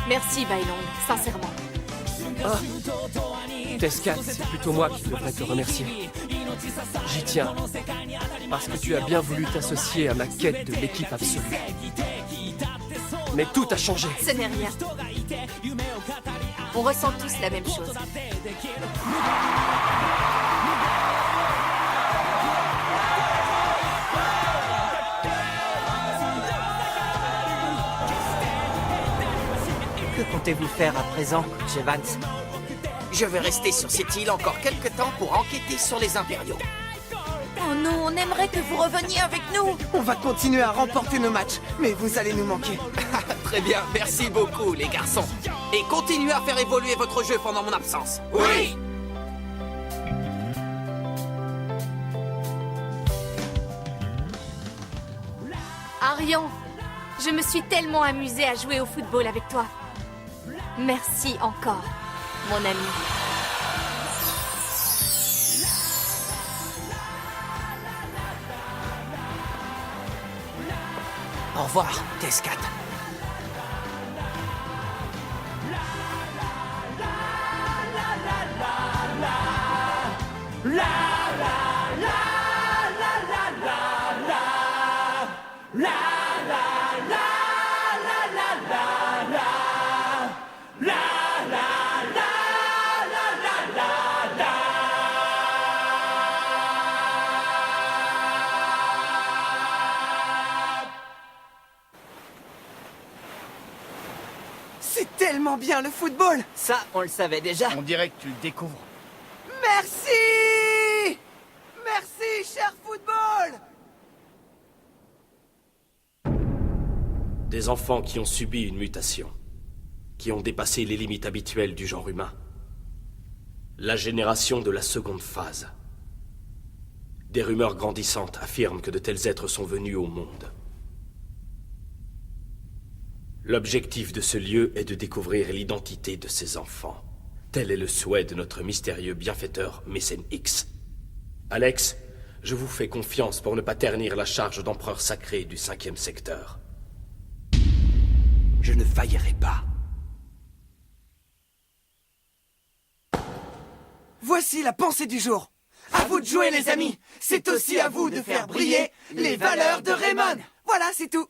Merci, Bailong, sincèrement. Ah. Tescat, c'est plutôt moi qui devrais te remercier. J'y tiens, parce que tu as bien voulu t'associer à ma quête de l'équipe absolue. Mais tout a changé. Ce n'est rien. On ressent tous la même chose. Que comptez-vous faire à présent, coach Evans? Je vais rester sur cette île encore quelques temps pour enquêter sur les impériaux. Oh non, on aimerait que vous reveniez avec nous. On va continuer à remporter nos matchs, mais vous allez nous manquer. Très bien, merci beaucoup les garçons. Et continuez à faire évoluer votre jeu pendant mon absence. Oui. Arion, je me suis tellement amusée à jouer au football avec toi. Merci encore, mon ami. Au revoir, Tescat. C'est tellement bien le football. Ça, on le savait déjà. On dirait que tu le découvres. Merci. Merci, cher football. Des enfants qui ont subi une mutation, qui ont dépassé les limites habituelles du genre humain. La génération de la seconde phase. Des rumeurs grandissantes affirment que de tels êtres sont venus au monde. L'objectif de ce lieu est de découvrir l'identité de ces enfants. Tel est le souhait de notre mystérieux bienfaiteur Mécène X. Alex, je vous fais confiance pour ne pas ternir la charge d'empereur sacré du 5e secteur. Je ne faillirai pas. Voici la pensée du jour. À vous de jouer, les amis. C'est aussi à vous de faire briller les valeurs de Raymond. Voilà, c'est tout.